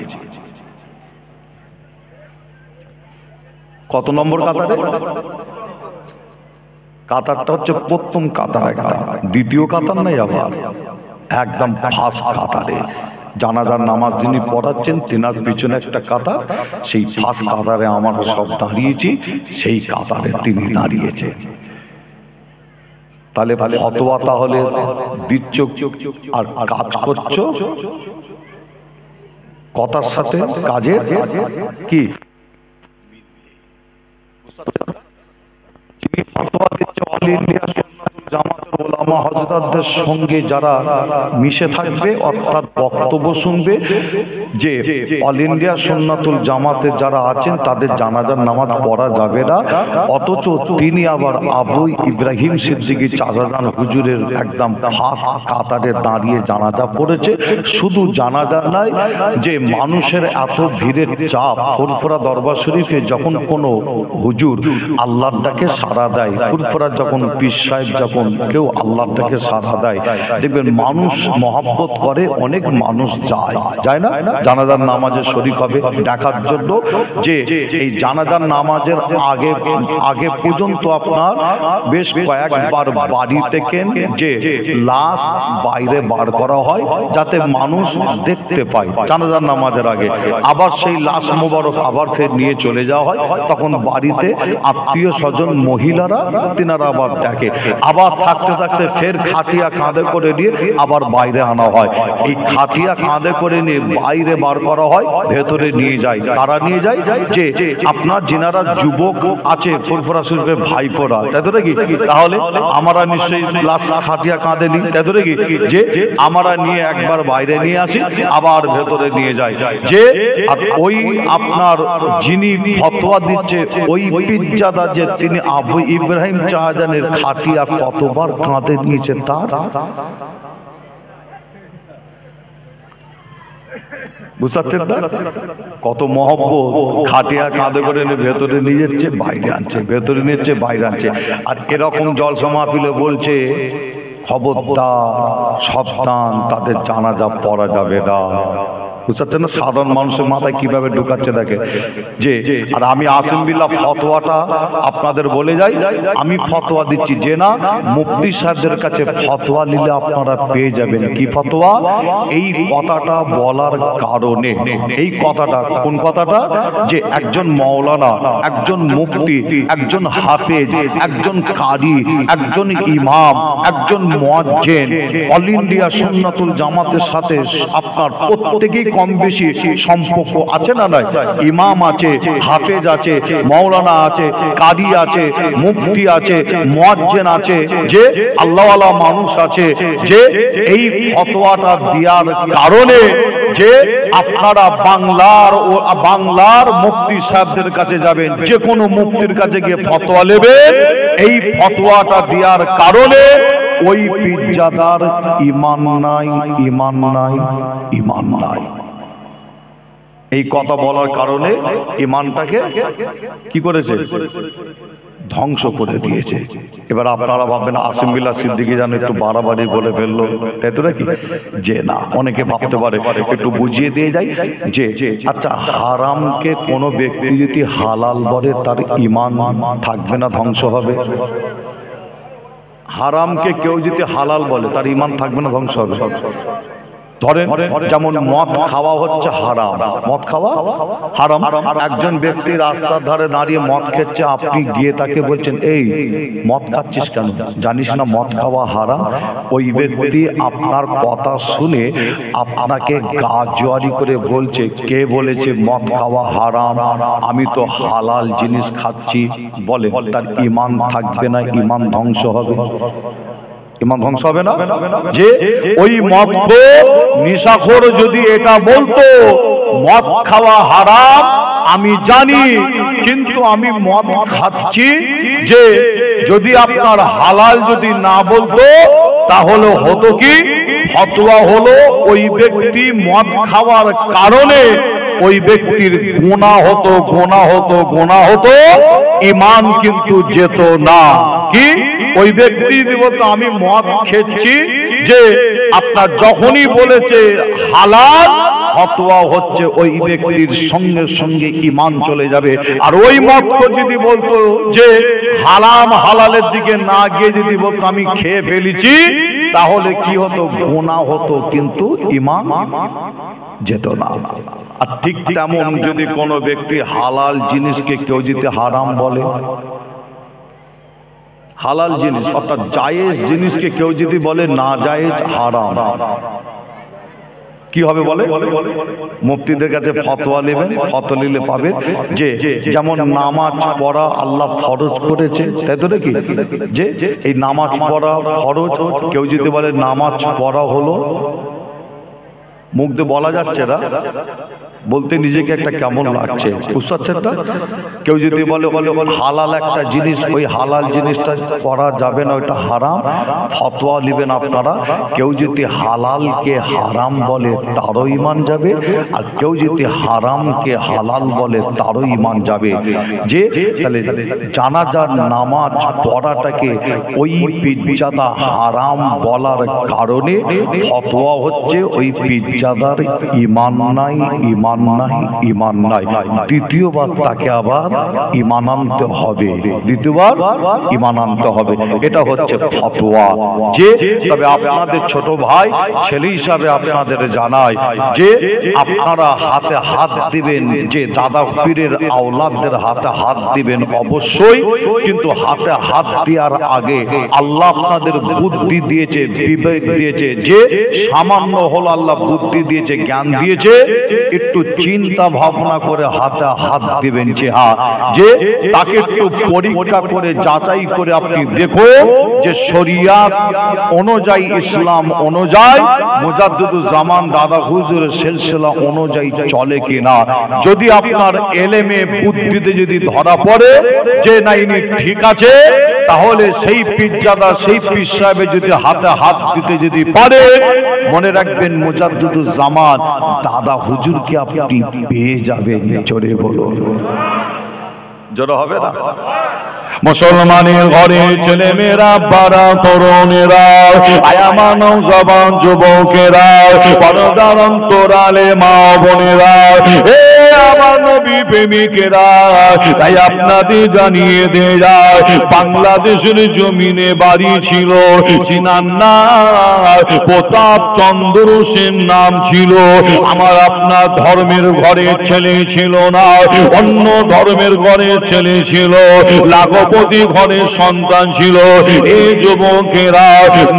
কত নম্বর কাতারে? কাতারটা হচ্ছে প্রথম কাতার, একদম দ্বিতীয় কাতার নাই, আবার একদম ফার্স্ট কাতারে জানাজার নামাজ যিনি পড়াচ্ছেন তেনার পিছনে একটা কাতার, সেই ফার্স্ট কাতারে আমরা সব দাঁড়িয়েছি, সেই কাতারে তিনি দাঁড়িয়েছে। তাহলে ফতোয়া তাহলে দিচ্ছ আর কাজ করছো কথার সাথে কাজের কি ফতোয়া দিচ্ছে অল ইন্ডিয়া সুন্নাতুল জামাতের ওলামা হযরতদের সঙ্গে যারা মিশে থাকবে অর্থাৎ বক্তব্য শুনবে, যে অল ইন্ডিয়া সুন্নাতুল জামাতের যারা আছেন তাদের জানাজার নামাজ পড়া যাবে না, অথচ তিনি আবার আবু ইব্রাহিম সিদ্দিকী চাচাজান হুজুরের একদম ফার্স্ট কাতারে দাঁড়িয়ে জানাজা পড়েছে। শুধু জানাজা নয়, যে মানুষের এত ভিড়ের চাপ, ফুরফুরা দরবার শরীফে যখন কোনো হুজুর আল্লাহর ডাকে সাড়া দেয়, ফুরফুরা যখন পীর সাহেব যখন কেউ আল্লাহর ডাকে সাড়া দেয়, দেখবেন মানুষ মহব্বত করে, অনেক মানুষ যায় না জানাজার নামাজে শরীক হবে দেখার জন্য। যে এই জানাজার নামাজের আগে পর্যন্ত আপনার বেশ কয়েকবার বাড়ি থেকে যে লাশ বাইরে বার করা হয় যাতে মানুষ দেখতে পায় জানাজার নামাজের আগে, আবার সেই লাশ মোবারক আবার ফের নিয়ে চলে যাওয়া হয়। তখন বাড়িতে আত্মীয় স্বজন মহিলারা তিনারা আবার দেখে, আবার থাকতে থাকতে ফের খাটিয়া কাঁধে করে নিয়ে আবার বাইরে আনা হয়। এই খাটিয়া কাঁধে করে নিয়ে বাইরে বার করা হয়, ভেতরে নিয়ে যায়। কারা নিয়ে যায়? যে আপনার যিনারা যুবক আছে ফুরফুরা শরীফের ভাইপোরা, তাই তো নাকি? তাহলে আমরা নিশ্চয়ই লাশ খাটিয়া কাঁধে নিই, তাই তো নাকি? যে আমরা নিয়ে একবার বাইরে নিয়ে আসি, আবার ভেতরে নিয়ে যায়। যে ওই আপনার যিনি ফতোয়া দিচ্ছে ওই পীরজাদা, যে তিনি আবু ইব্রাহিম চাচাজানের খাটিয়া কতবার কাঁধে নিয়েছে তার বুঝাচ্ছেন না? কত মহব্বত, খাটিয়া কাঁধে করে ভেতরে নিয়ে যাচ্ছে বাইরে আনছে, ভেতরে নিচ্ছে বাইরে আনছে। আর এরকম জলসা মাহফিলে বলছে খবরদার সাবধান, তাদের জানাজা পড়া যাবে না। বুঝাচ্ছেন না? সাধারণ মানুষের মাথায় কিভাবে ঢুকাচ্ছে দেখে। যে আর আমি আসিম বিল্লাহ ফতোয়াটা আপনাদের বলে যাই, আমি ফতোয়া দিচ্ছি যে না, মুফতি সাহেবদের কাছে ফতোয়া নিলে আপনারা পেয়ে যাবেন। কি ফতোয়া? এই কথাটা বলার কারণে, এই কথাটা কোন কথাটা? যে একজন মাওলানা, একজন মুফতি, একজন হাফেজ, একজন কারি, একজন ইমাম, একজন মুয়াজ্জিন অল ইন্ডিয়া সুন্নাতুল জামাতের সাথে আপনার প্রত্যেকেই কম বেশি সম্পর্ক আছে না নাই? ইমাম আছে, হাফেজ আছে, মাওলানা আছে, কারি আছে, মুফতি আছে, মুয়াজ্জিন আছে, যে আল্লাহওয়ালা মানুষ আছে। যে এই ফতোয়াটা দেওয়ার কারণে যে আপনারা বাংলার মুফতি সাহেবদের কাছে যাবেন, যে কোনো মুফতির কাছে গিয়ে ফতোয়া নেবেন, এই ফতোয়াটা দেওয়ার কারণে ওই পীরজাদার ঈমান নাই, ঈমান নাই, ঈমান নাই। এই কথা বলার কারণে ঈমানটাকে কি করেছে? ধ্বংস করে দিয়েছে। এবার আপনারা ভাববেন আসিম বিল্লাহ সিদ্দিকী যেন একটু বাড়াবাড়ি বলে ফেললো, তাই তো নাকি? যে না, অনেকে ভাবতে পারে একটু বুঝিয়ে দিয়ে যাই যে আচ্ছা, হারামকে কোনো ব্যক্তি যদি হালাল বলে তার ঈমান থাকবে না, ধ্বংস হবে? হারামকে কেউ যদি হালাল বলে তার ঈমান থাকবে না, ধ্বংস হবে? ধরেন যেমন মদ খাওয়া হচ্ছে হারাম, মদ খাওয়া হারাম। একজন ব্যক্তি রাস্তার ধারে দাঁড়িয়ে মদ খেচ্ছে, আপনি গিয়ে তাকে বলছেন এই মদ খাচ্ছিস কেন, জানিস না মদ খাওয়া হারাম? ওই ব্যক্তি আপনার কথা শুনে আপনাকে গা জোয়ারি করে বলছে কে বলেছে মদ খাওয়া হারাম, আমি তো হালাল জিনিস খাচ্ছি, বলে তার ঈমান থাকবে না, ঈমান ধ্বংস হবে। ইমান ধ্বংস হবে না? যে ওই মদখোর নিশাখোর যদি এটা বলতো মদ খাওয়া হারাম আমি জানি, কিন্তু আমি মদ খাচ্ছি, যে যদি আপনার হালাল যদি না বলতো তাহলে হতো কি, ফতোয়া হলো ওই ব্যক্তি মদ খাওয়ার কারণে ওই ব্যক্তির গুনাহ হতো, গুনাহ হতো, গুনাহ হতো, ঈমান কিন্তু যেত না। কি ওই ব্যক্তি বলতো আমি মদ খেয়েছি, যে আপনার যখনই বলেছে হালাল, ফতোয়া হচ্ছে ওই ব্যক্তির সঙ্গে সঙ্গে ঈমান চলে যাবে। আর ওই মদ যদি বলতো যে হারাম হালালের দিকে না গিয়ে যদি বলতো আমি খেয়ে ফেলেছি, তাহলে কি হতো, গুনাহ হতো, কিন্তু ঈমান যেত না। আর ঠিক তেমন যদি কোনো ব্যক্তি হালাল জিনিসকে কেউ যদি হারাম বলে, হালাল জিনিস অর্থাৎ জায়েজ জিনিসকে কেউ যদি বলে না জায়েজ হারাম, কি হবে বলে? মুফতিদের কাছে ফতোয়া নেবেন, ফতোয়া নিলে পাবেন যে যেমন নামাজ পড়া আল্লাহ ফরজ করেছে, তাই তো নাকি, যে এই নামাজ পড়া ফরজ, কেউ যদি বলে নামাজ পড়া হলো, মুখ দিয়ে বলা যাচ্ছে না, বলতে নিজেকে একটা কেমন লাগছে, বুঝতে পারছেন না? কেউ যদি বলে হালাল একটা জিনিস, ওই হালাল জিনিসটা করা যাবে না, ওইটা হারাম, ফতোয়া নেবেন আপনারা। কেউ যদি হালালকে হারাম বলে তারও ঈমান যাবে, আর কেউ যদি হারামকে হালাল বলে তারও ঈমান যাবে। যে তাহলে জানাজার নামাজ পড়াটাকে ওই পীরজাদা হারাম বলার কারণে ফতোয়া হচ্ছে ওই পীরজাদার ঈমান নাই, ঈমান নাই, ঈমান নাই। দ্বিতীয়বার তাকে আবার ঈমান আনতে হবে, দ্বিতীয়বার ঈমান আনতে হবে। এটা হচ্ছে ফতোয়া। যে তবে আপনাদের ছোট ভাই ছেলে হিসাবে আপনাদের জানাই যে আপনারা হাতে হাত দিবেন, যে দাদা পীরের আওলাদদের হাতে হাত দিবেন অবশ্যই, কিন্তু হাতে হাত দেওয়ার আগে আল্লাহ আপনাদের বুদ্ধি দিয়েছে, বিবেক দিয়েছে, যে সামান্য হলো আল্লাহ বুদ্ধি দিয়েছে, জ্ঞান দিয়েছে, একটু চিন্তা ভাবনা করে হাতে হাত দিবেন। যে তাকে একটু পরীক্ষা করে যাচাই করে আপনি দেখো যে শরিয়াত অনুযায়ী, ইসলাম অনুযায়ী, মুজাদ্দিদুজ জামান দাদা হুজুরের সিলসিলা অনুযায়ী চলে কিনা। যদি আপনার এলেমে বুদ্ধিতে যদি ধরা পড়ে যে না ইনি ঠিক আছে, তাহলে সেই পীরজাদা, সেই পীর সাহেব যদি হাতে হাত দিতে যদি পারে, মনে রাখবেন মুজাদ্দিদুজ জামান দাদা হুজুরকে আপনি পেয়ে যাবেন। জোরে বলুন, জোরে হবে না? মুসলমানের ঘরে ছেলে মেয়েরা, বাড়া তরুণেরা, আয়ামানব জবান যুবকেরা, পর্দার অন্তরালে মা বোনেরা, হে আমার নবী প্রেমিকেরা, তাই আপনাদের জানিয়ে দিয়ে যায়, বাংলাদেশের জমিনে বাড়ি ছিল চিনান্নার প্রতাপ চন্দ্র সেন নাম ছিল। আমার আপনার ধর্মের ঘরে ছেলে ছিল না, অন্য ধর্মের ঘরে ছেলে ছিল, লাখপতি ঘরের সন্তান ছিল। এই যুবকেরা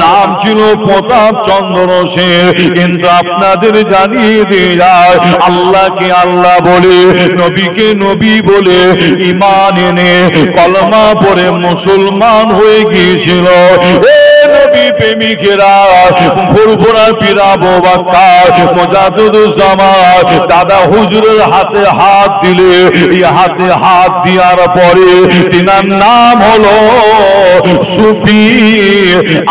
নাম ছিল প্রতাপ চন্দ্র সেন, কিন্তু আপনাদের জানিয়ে দিয়ে যায় আল্লাহকে আল্লাহ বলে, নবীকে নবী বলে ঈমান এনে কলমা পড়ে মুসলমান হয়ে গিয়েছিল। নবী প্রেমিকেরা, ফুরফুরা পীর আবু বকর মুজাদ্দিদুজ জামান দাদা হুজুরের হাতে হাত দিলে, এই হাতে হাত দেওয়ার পরে তিনার নাম হলো সুফি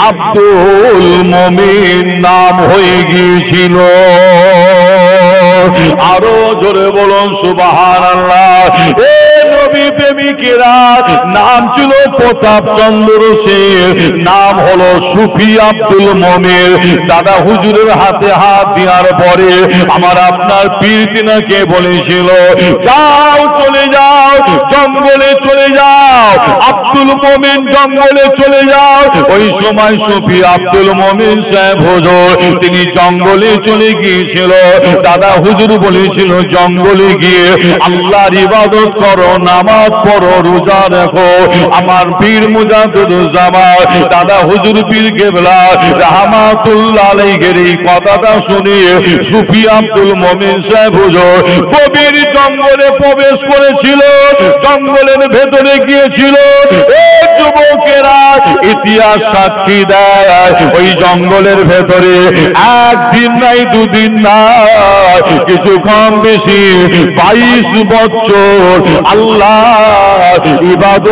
আব্দুল মুমিন নাম হয়ে গিয়েছিল। আরো জোরে বলুন সুবহানাল্লাহ। এ নবী প্রেমিকেরা, নাম ছিল প্রতাপ চন্দ্র সেন, নাম হলো সুফি আব্দুল মুমিন। দাদা হুজুরের হাতে হাত দেওয়ার পরে আমার আপনার পীর তিনাকে বলেছিল, যাও চলে যাও, জঙ্গলে চলে যাও, আব্দুল মুমিন জঙ্গলে চলে যাও। ওই সময় সুফি আব্দুল মুমিন সাহেব হুজুর তিনি জঙ্গলে চলে গিয়েছিল। দাদা হুজুর বলেছিল জঙ্গলে গিয়ে আল্লাহর ইবাদত করো, নামাজ নামাজ পড়ো, রোজা রাখো। আমার পীর মুজাদ্দিদুজ্জামান দাদা হুজুর পীর কেবলা রাহমাতুল্লাহ আলাইহির এই কথাটা শুনে সুফি আব্দুল মুমিন সাহেব হুজুর গভীর জঙ্গলে প্রবেশ করেছিল, জঙ্গলের ভেতরে গিয়েছিল। এই যুবকেরা ইতিহাস সাক্ষী দেয়, ওই জঙ্গলের ভেতরে একদিন নাই, দুদিন নাই, কিছু কম বেশি 22 বছর আল্লাহ ইবাদত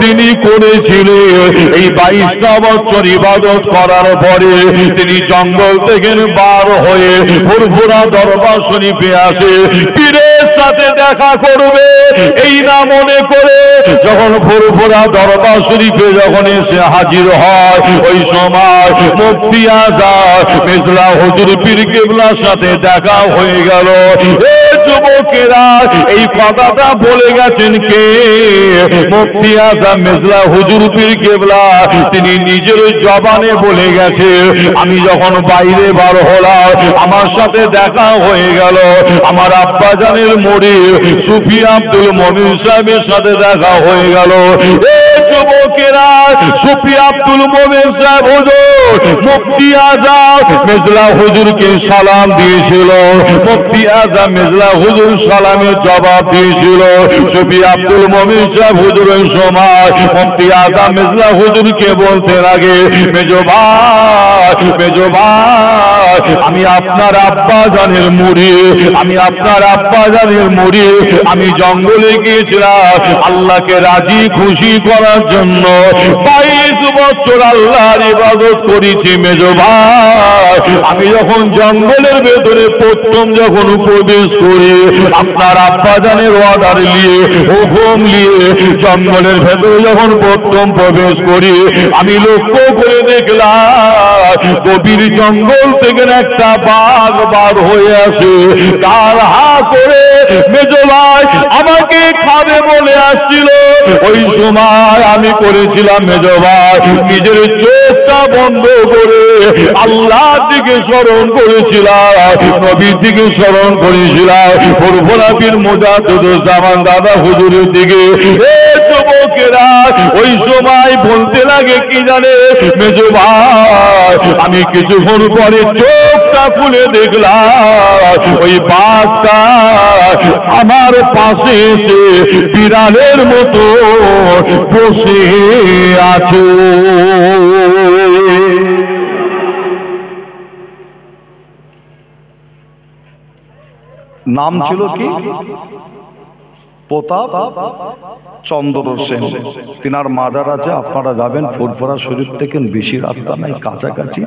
তিনি করেছিলেন। এই 22টা বছর ইবাদত করার পরে তিনি জঙ্গল থেকে বার হয়ে ফুরফুরা দরবার শরীফে আসে। পীরের সাথে দেখা করবে এই না মনে করে যখন ফুরফুরা দরবার শরীফে যখন এসে হাজির হয়, ওই সময় মুফতি আজম মেজলা হুজুর পীর কেবলার সাথে দেখা হয়ে গেল। এই যুবকেরা এই কথাটা বলে গেছেন কে? মুফতি আজম মেজলা হুজুর পীর কেবলা তিনি নিজের জবানে বলে গেছে, আমি যখন বাইরে বার হলাম আমার সাথে দেখা হয়ে গেল আমার আব্বা জানের মুরিদ সুফি আব্দুল মুমিন সাহেবের সাথে দেখা হয়ে গেল। এই যুবকেরা সুফি আব্দুল মুমিন সাহেব হুজুর মুফতি আজম মেজলা হুজুরকে সালাম দিয়েছিল। মুফতি আজম মেজলা হুজুর সালামের জবাব দিয়েছিল। সুফি আব্দুল মুমিন সাহেব হুজুরের সময় মুফতি আজম মেজলা হুজুরকে বলতে লাগে, মেজো ভাই, মেজো ভাই, আমি আপনার আব্বা জানের মুরিদ, আমি আপনার আব্বা জানের মুরিদ। আমি জঙ্গলে গিয়েছিলাম আল্লাহকে রাজি খুশি করার জন্য। 22 বছর আল্লাহর ইবাদত করেছি মেজো ভাই। আমি যখন জঙ্গলের ভেতরে প্রথম যখন প্রবেশ করি আপনার আব্বা জানের অর্ডার নিয়ে, হুকুম নিয়ে জঙ্গলের ভেতরে যখন প্রথম প্রবেশ করি, আমি লক্ষ্য করে দেখলাম গভীর জঙ্গল থেকে একটা বাঘ বার হয়ে আসে। তার হা করে মেজো ভাই আমাকে খাবে বলে আসছিল। ওই সময় আমি করেছিলাম মেজো ভাই নিজের চোখটা বন্ধ করে আল্লাহর দিকে স্মরণ করেছিলাম, নবীর দিকে স্মরণ করেছিলাম, ফুরফুরা পীর মুজাদ্দিদুজ্জামান দাদা হুজুরের দিকে। এই যুবকেরা ওই সময় বলতে লাগে কি জানে মেজো ভাই, আমি কিছুক্ষণ পরে চোখটা খুলে দেখলাম ওই বাঘটা আমার পাশে এসে বিড়ালের মতো বসে আছে। নাম ছিল কি? প্রতাপ চন্দ্র সেন। তিনার মাজার আছে, আপনারা যাবেন ফুরফুরা শরীফ থেকে বেশি রাস্তা নাই, কাছাকাছি।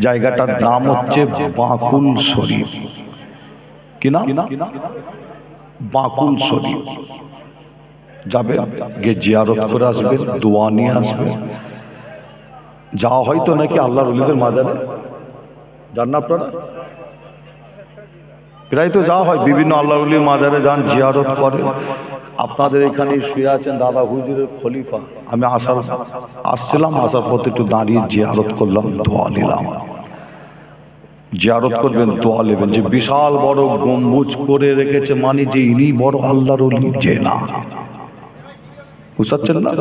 জায়গাটার নাম হচ্ছে বাকুল শরীফ। কি নাম? বাকুল শরীফ। যাবেন, গিয়ে জিয়ারত করে আসবেন, দোয়া নিয়ে আসবেন। যাওয়া হয়তো নাকি আল্লাহর ওলিদের মাজারে, যান না আপনারা? প্রায় তো যাওয়া হয়, বিভিন্ন আল্লাহর ওলির মাজারে যান, জিয়ারত করেন। আপনাদের এখানে শুয়ে আছেন দাদা হুজুরের খলিফা। আমি আসছিলাম, আসার পথে একটু দাঁড়িয়ে জিয়ারত করলাম, দোয়া নিলাম। জিয়ারত করবেন, দোয়া নেবেন। যে বিশাল বড় গম্বুজ করে রেখেছে মানে যে ইনি বড় আল্লাহর ওলি, যে না, বুঝতে না?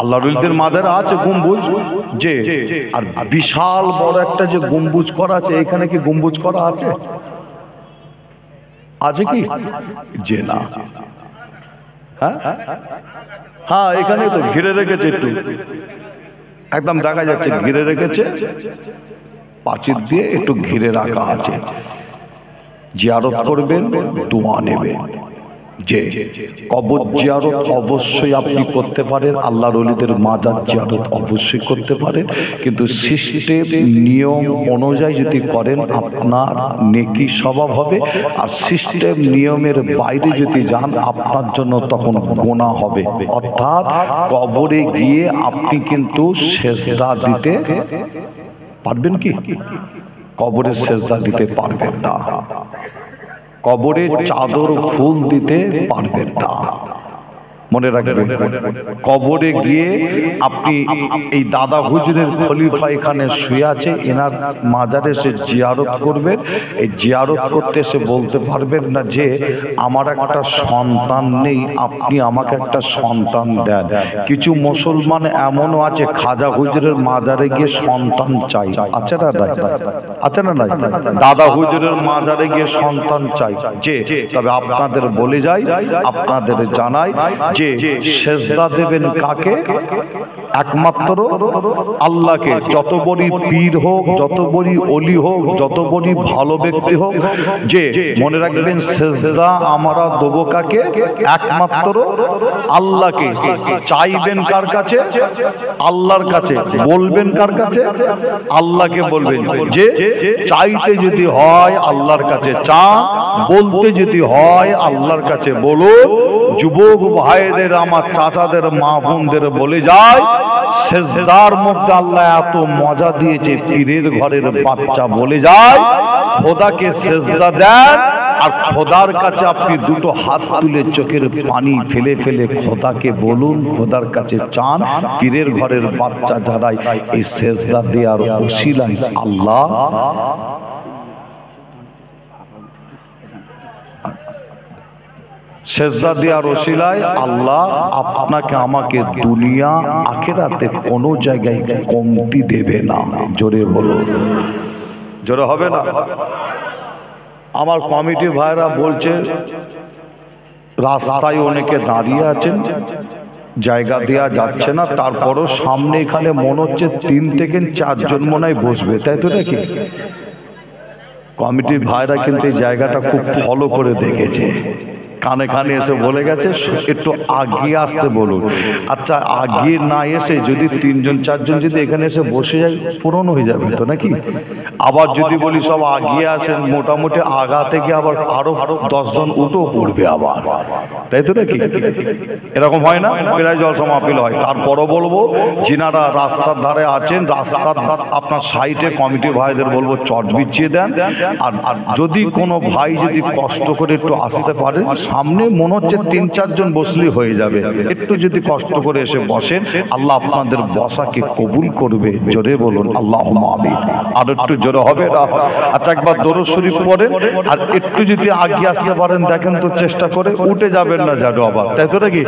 আল্লাহর ওলিদের মাজারে আছে গম্বুজ, যে আর বিশাল বড় একটা যে গম্বুজ করা আছে, এখানে কি গম্বুজ করা আছে? আছে কি? যে না। হ্যাঁ হ্যাঁ, এখানে তো ঘিরে রেখেছে, একটু একদম দেখা যাচ্ছে ঘিরে রেখেছে, পাঁচিল দিয়ে একটু ঘিরে রাখা আছে। জিয়ারত করবেন, দোয়া নেবেন। যে কবর জিয়ারত অবশ্যই আপনি করতে পারেন, আল্লাহর ওলিদের মাজার জিয়ারত অবশ্যই করতে পারেন, কিন্তু সিস্টেম নিয়ম অনুযায়ী যদি করেন আপনার নেকি স্বভাব হবে। আর সিস্টেম নিয়মের বাইরে যদি যান আপনার জন্য তখন গোনা হবে। অর্থাৎ কবরে গিয়ে আপনি কিন্তু সেজদা দিতে পারবেন কি? কবরে সেজদা দিতে পারবেন না, কবরে চাদর ফুল দিতে পারবেন না। মনে রাখবেন, কবরে গিয়ে আপনি এই দাদা হুজুরের খলিফা এখানে শুয়ে আছে, এনার মাজারে এসে জিয়ারত করবেন। এই জিয়ারত করতে এসে বলতে পারবেন না যে আমার একটা সন্তান নেই, আপনি আমাকে একটা সন্তান দেন। কিছু মুসলমান এমনও আছে খাজা হুজুরের মাজারে গিয়ে সন্তান চাই, আছে না নাই? আছে না নাই? দাদা হুজুরের মাজারে গিয়ে সন্তান চাই যে, তবে আপনাদের বলে যাই, আপনাদের জানাই যে সেজদা দেবেন কাকে? একমাত্র আল্লাহকে। যত বড় পীর হোক, যত বড় ওলি হোক, যত বড় ভালো ব্যক্তি হোক, যে মনে রাখবেন সেজদা আমরা দেবো কাকে? একমাত্র আল্লাহকে। চাইবেন কার কাছে? আল্লাহর কাছে। বলবেন কার কাছে? আল্লাহকে বলবেন। যে চাইতে যদি হয় আল্লাহর কাছে চা, বলতে যদি হয় আল্লাহর কাছে বলো। যুবক ভাইদের, আমার চাচাদের, মা বোনদের বলে যায়, সেজদার মধ্যে আল্লাহ এত মজা দিয়েছে, পীরের ঘরের বাচ্চা বলে যায় খোদাকে সেজদা দেন, আর খোদার কাছে আপনি দুটো হাত তুলে চোখের পানি ফেলে ফেলে খোদাকে বলুন, খোদার কাছে চান। পীরের ঘরের বাচ্চা যারাই এই সেজদা দেওয়ার ওসিলায় আল্লাহ সেজদা দেওয়ার ওসিলায় আল্লাহ আপনাকে আমাকে দুনিয়া আখিরাতে কোনো জায়গায় কমতি দেবে না। জোরে বলো, জোরে হবে না? আমার কমিটি ভাইরা বলছে রাস্তায় অনেকে দাঁড়িয়ে আছেন, জায়গা দেওয়া যাচ্ছে না, তারপরও সামনে এখানে মনে হচ্ছে 3 থেকে 4 জন মনে হয় বসবে, তাই তো নাকি? কমিটির ভাইরা কিন্তু এই জায়গাটা খুব ফলো করে দেখেছে, কানে কানে এসে বলে গেছে একটু আগিয়ে আসতে বলুন। আচ্ছা, আগিয়ে না এসে যদি 3 জন 4 জন যদি এখানে এসে বসে যায়, পূরণ হয়ে যাবে তো নাকি? আবার যদি বলি সব আগিয়ে আসেন, মোটামুটি আগা থেকে আবার আরো 10 জন উঠেও পড়বে আবার, তাই তো নাকি? এরকম হয় না? প্রায় জলসা মাহফিল হয়। তারপরও বলবো, যিনারা রাস্তার ধারে আছেন, রাস্তার আপনার সাইডে কমিটি ভাইদের বলবো চট বিছিয়ে দেন। আর যদি কোনো ভাই যদি কষ্ট করে একটু আসতে পারে, সামনে মনে হচ্ছে 3-4 জন বসলেই হয়ে যাবে, একটু যদি কষ্ট করে এসে বসেন, আল্লাহ আপনাদের বসাকে কবুল করবে। জোরে বলুন আল্লাহুম্মা আমিন। আর একটু জোরে হবে না? আচ্ছা, একবার দরুদ শরীফ পড়েন, আর একটু যদি আগিয়ে আসতে পারেন দেখেন তো, চেষ্টা করে। উঠে যাবেন না জানো আবার, তাই তো নাকি?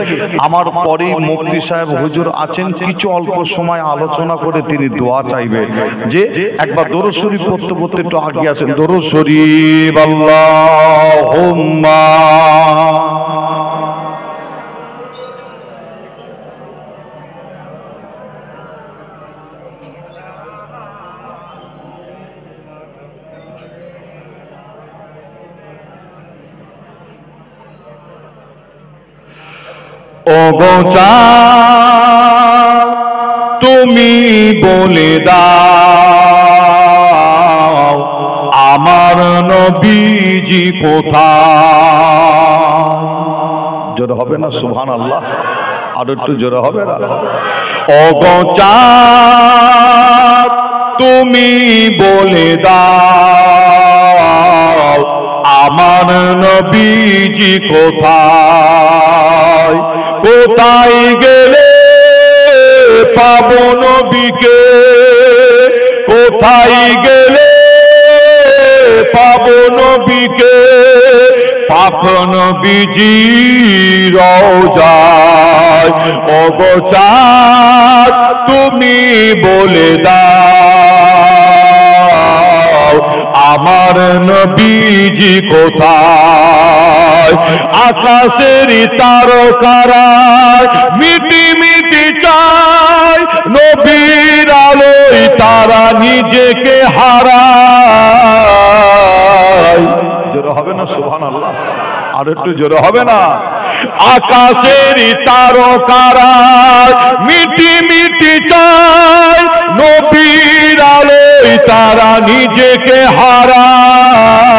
আমার পরেই মুফতি সাহেব হুজুর আছেন, কিছু অল্প সময় আলোচনা করে তিনি দোয়া চাইবেন। যে একবার দরুদ শরীফ পড়তে পড়তে একটু আগিয়ে আসেন। দরুদ শরীফ। আল্লাহুম্মা ও গো চাঁদ, তুমি বলে দাও আমার নবীজি কোথায়? জোরে হবে না? সুবহানাল্লাহ। আর একটু জোরে হবে না? ও গো চাঁদ, তুমি বলে দাও আমার নবীজি কোথায়? কোথায় গেলে পাবো নবীকে? কোথায় গেলে পাবো নবীকে? পাক নবীজি রওজায়। ও গো চাঁদ, তুমি বলে দাও আমার নবীজি কোথায়? আকাশের তারকারা মিটি মিটি চায়, নবীর আলোয় তারা নিজেকে হারায়। জোরে হবে না? সুবহানাল্লাহ। আর একটু জোরে হবে না? আকাশের তারকারা মিটি মিটি চায়, নবীর আলোয় তারা নিজেকে হারায়।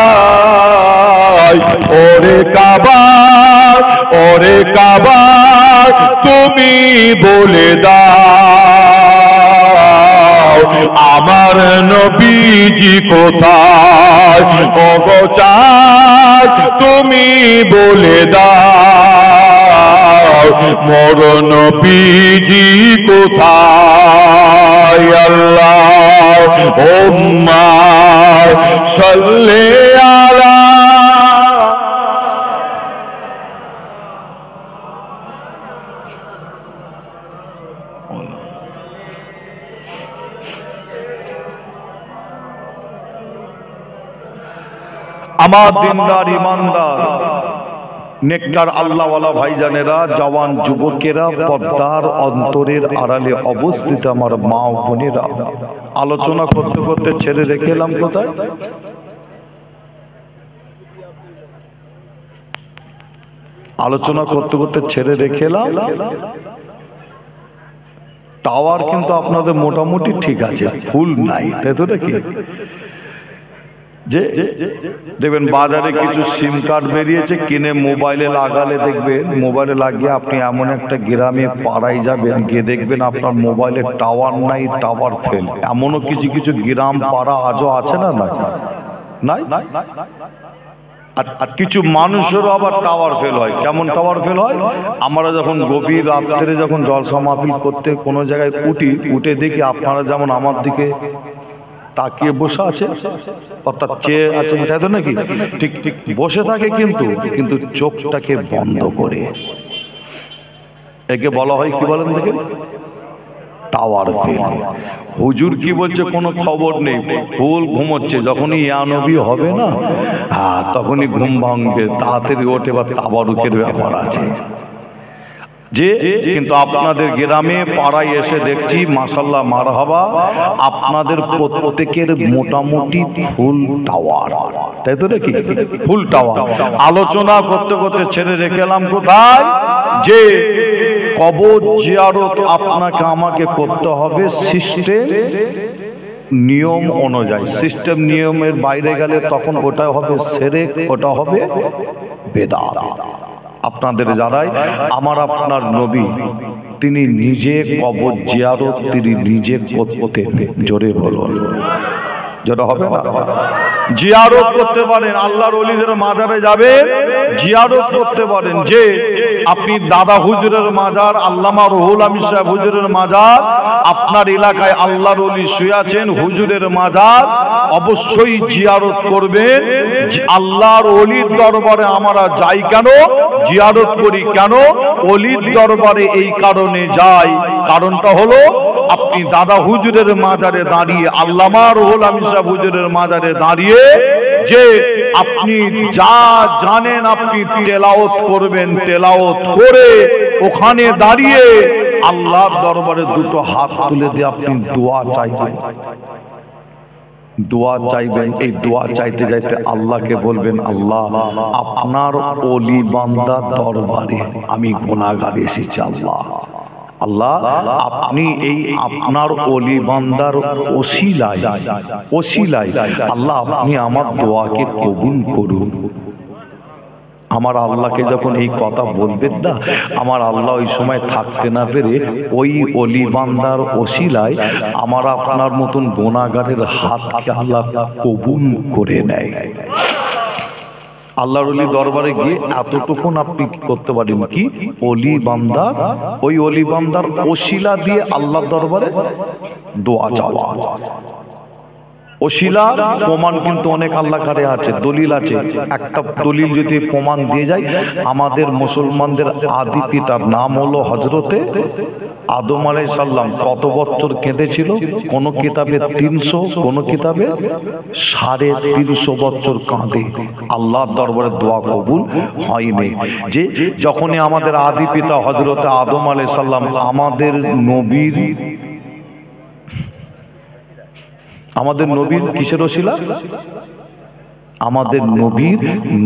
ওরে কাবা, ওরে কাবা, তুমি বলে দাও আমার নবীজি কোথায়? ও গো চাঁদ, তুমি বলে দাও মোর নবীজি কোথায় আল্লাহুম্মা সাল্লি আলা আমার দিনদার ইমানদার নেককার আল্লাহওয়ালা ভাইজানেরা, জওয়ান যুবকেরা, পর্দার অন্তরের আড়ালে অবস্থিত আমার মা ও বোনেরা, আলোচনা করতে করতে ছেড়ে রেখে এলাম কোথায়? আলোচনা করতে করতে ছেড়ে রেখে এলাম টাওয়ার কিন্তু আপনাদের মোটামুটি ঠিক আছে, ফুল নাই, তাই তো নাকি? যে দেখবেন বাজারে কিছু সিম কার্ড বেরিয়েছে, কিনে মোবাইলে লাগালে দেখবেন, মোবাইলে লাগিয়ে আপনি এমন একটা গ্রামে পাড়ায় যাবেন, গিয়ে দেখবেন আপনার মোবাইলে টাওয়ার নাই, টাওয়ার ফেল। এমনও কিছু কিছু গ্রাম পাড়া আজও আছে না? নাই। আর কিছু মানুষেরও আবার টাওয়ার ফেল হয়। কেমন টাওয়ার ফেল হয়? আমরা যখন গভীর রাত্রে যখন জলসা মাহফিল করতে কোনো জায়গায় উঠে দেখি আপনারা যেমন আমার দিকে তাকিয়ে বসে আছে, অর্থাৎ চেয়ে আছে, তাই তো নাকি? ঠিক বসে থাকে, কিন্তু চোখটাকে বন্ধ করে। একে বলা হয় কি বলেন দেখেন? Tower fail. হুজুর কি বলছে কোনো খবর নেই, ফুল ঘুমোচ্ছে। যখনই ইয়া নবী হবে না, হ্যাঁ, তখনই ঘুম ভাঙবে, তাড়াতাড়ি ওঠে, বা তাবারুকের ব্যাপার আছে। কিন্তু আপনাদের গ্রামে পাড়ায় এসে দেখছি মাশাআল্লাহ মারহাবা, আপনাদের প্রত্যেকের মোটামুটি ফুল টাওয়ার, তাই তো নাকি? ফুল টাওয়ার। আলোচনা করতে করতে ছেড়ে রেখেলাম কোথায়? যে কবর জিয়ারত আপনাকে আমাকে করতে হবে সিস্টেম নিয়ম অনুযায়ী। সিস্টেম নিয়মের বাইরে গেলে তখন ওটা হবে শিরক, ওটা হবে বেদাত। আপনাদের যারাই আমার আপনার নবী, তিনি নিজে কবর জিয়ারত তিনি নিজে করতেন। জোরে বলুন, যেটা হবে না। জিয়ারত করতে পারেন, আল্লাহর ওলিদের মাজারে যাবে, জিয়ারত করতে পারেন। যে আপনি দাদা হুজুরের মাজার, আল্লামা রুহুল আমিন সাহেব হুজুরের মাজার, আপনার এলাকায় আল্লাহর ওলি শুয়ে আছেন, হুজুরের মাজার, অবশ্যই জিয়ারত করবেন। আল্লাহর ওলির দরবারে আমরা যাই কেন, জিয়ারত করি কেন? ওলির দরবারে এই কারণে যাই, কারণটা হলো আপনি দাদা হুজুরের মাজারে দাঁড়িয়ে, আল্লামা রুহুল আমিন সাহেব হুজুরের মাজারে দাঁড়িয়ে যে আপনি যা জানেন আপনি তেলাওয়াত করবেন, তেলাওয়াত করে ওখানে দাঁড়িয়ে আল্লাহর দরবারে দুটো হাত তুলে দিয়ে আপনি দোয়া চাইবেন। দোয়া চাইবেন। এই দোয়া চাইতে চাইতে আল্লাহকে বলবেন, আল্লাহ আপনার ওলি বান্দার দরবারে আমি গুনাহগার এসেছি, আল্লাহ আল্লাহ আপনি এই আপনার ওলি বান্দার ওসিলায় আল্লাহ আপনি আমার দোয়াকে কবুল করুন। আমার আল্লাহকে যখন এই কথা বলবেন না, আমার আল্লাহ ওই সময় থাকতে না পেরে ওই অলি বান্দার ওসিলায় আমার আপনার মতন গুনাহগারের হাতকে আল্লাহ কবুল করে নেয়। আল্লাহর ওলি দরবারে গিয়ে এতটুকুন আপনি করতে পারেন কি, ওলি বান্দার, ওই ওলি বান্দার ওসিলা দিয়ে আল্লাহর দরবারে দোয়া চাওয়া। ওসিলা প্রমাণ কিন্তু অনেক আল্লাহ কারে আছে, দলিল আছে। একটা দলিল যদি প্রমাণ দিয়ে যায়, আমাদের মুসলমানদের আদি পিতার নাম হলো হযরতে আদম আলাইহিস সালাম। কত বছর কেঁদেছিল? কোন কিতাবে 300, কোন কিতাবে 350 বছর কাঁদে, আল্লাহর দরবারে দোয়া কবুল হয়নি। যে যখনই আমাদের আদি পিতা হযরতে আদম আলাইহিস সালাম আমাদের নবীর কিসের ওসিলা? আমাদের নবীর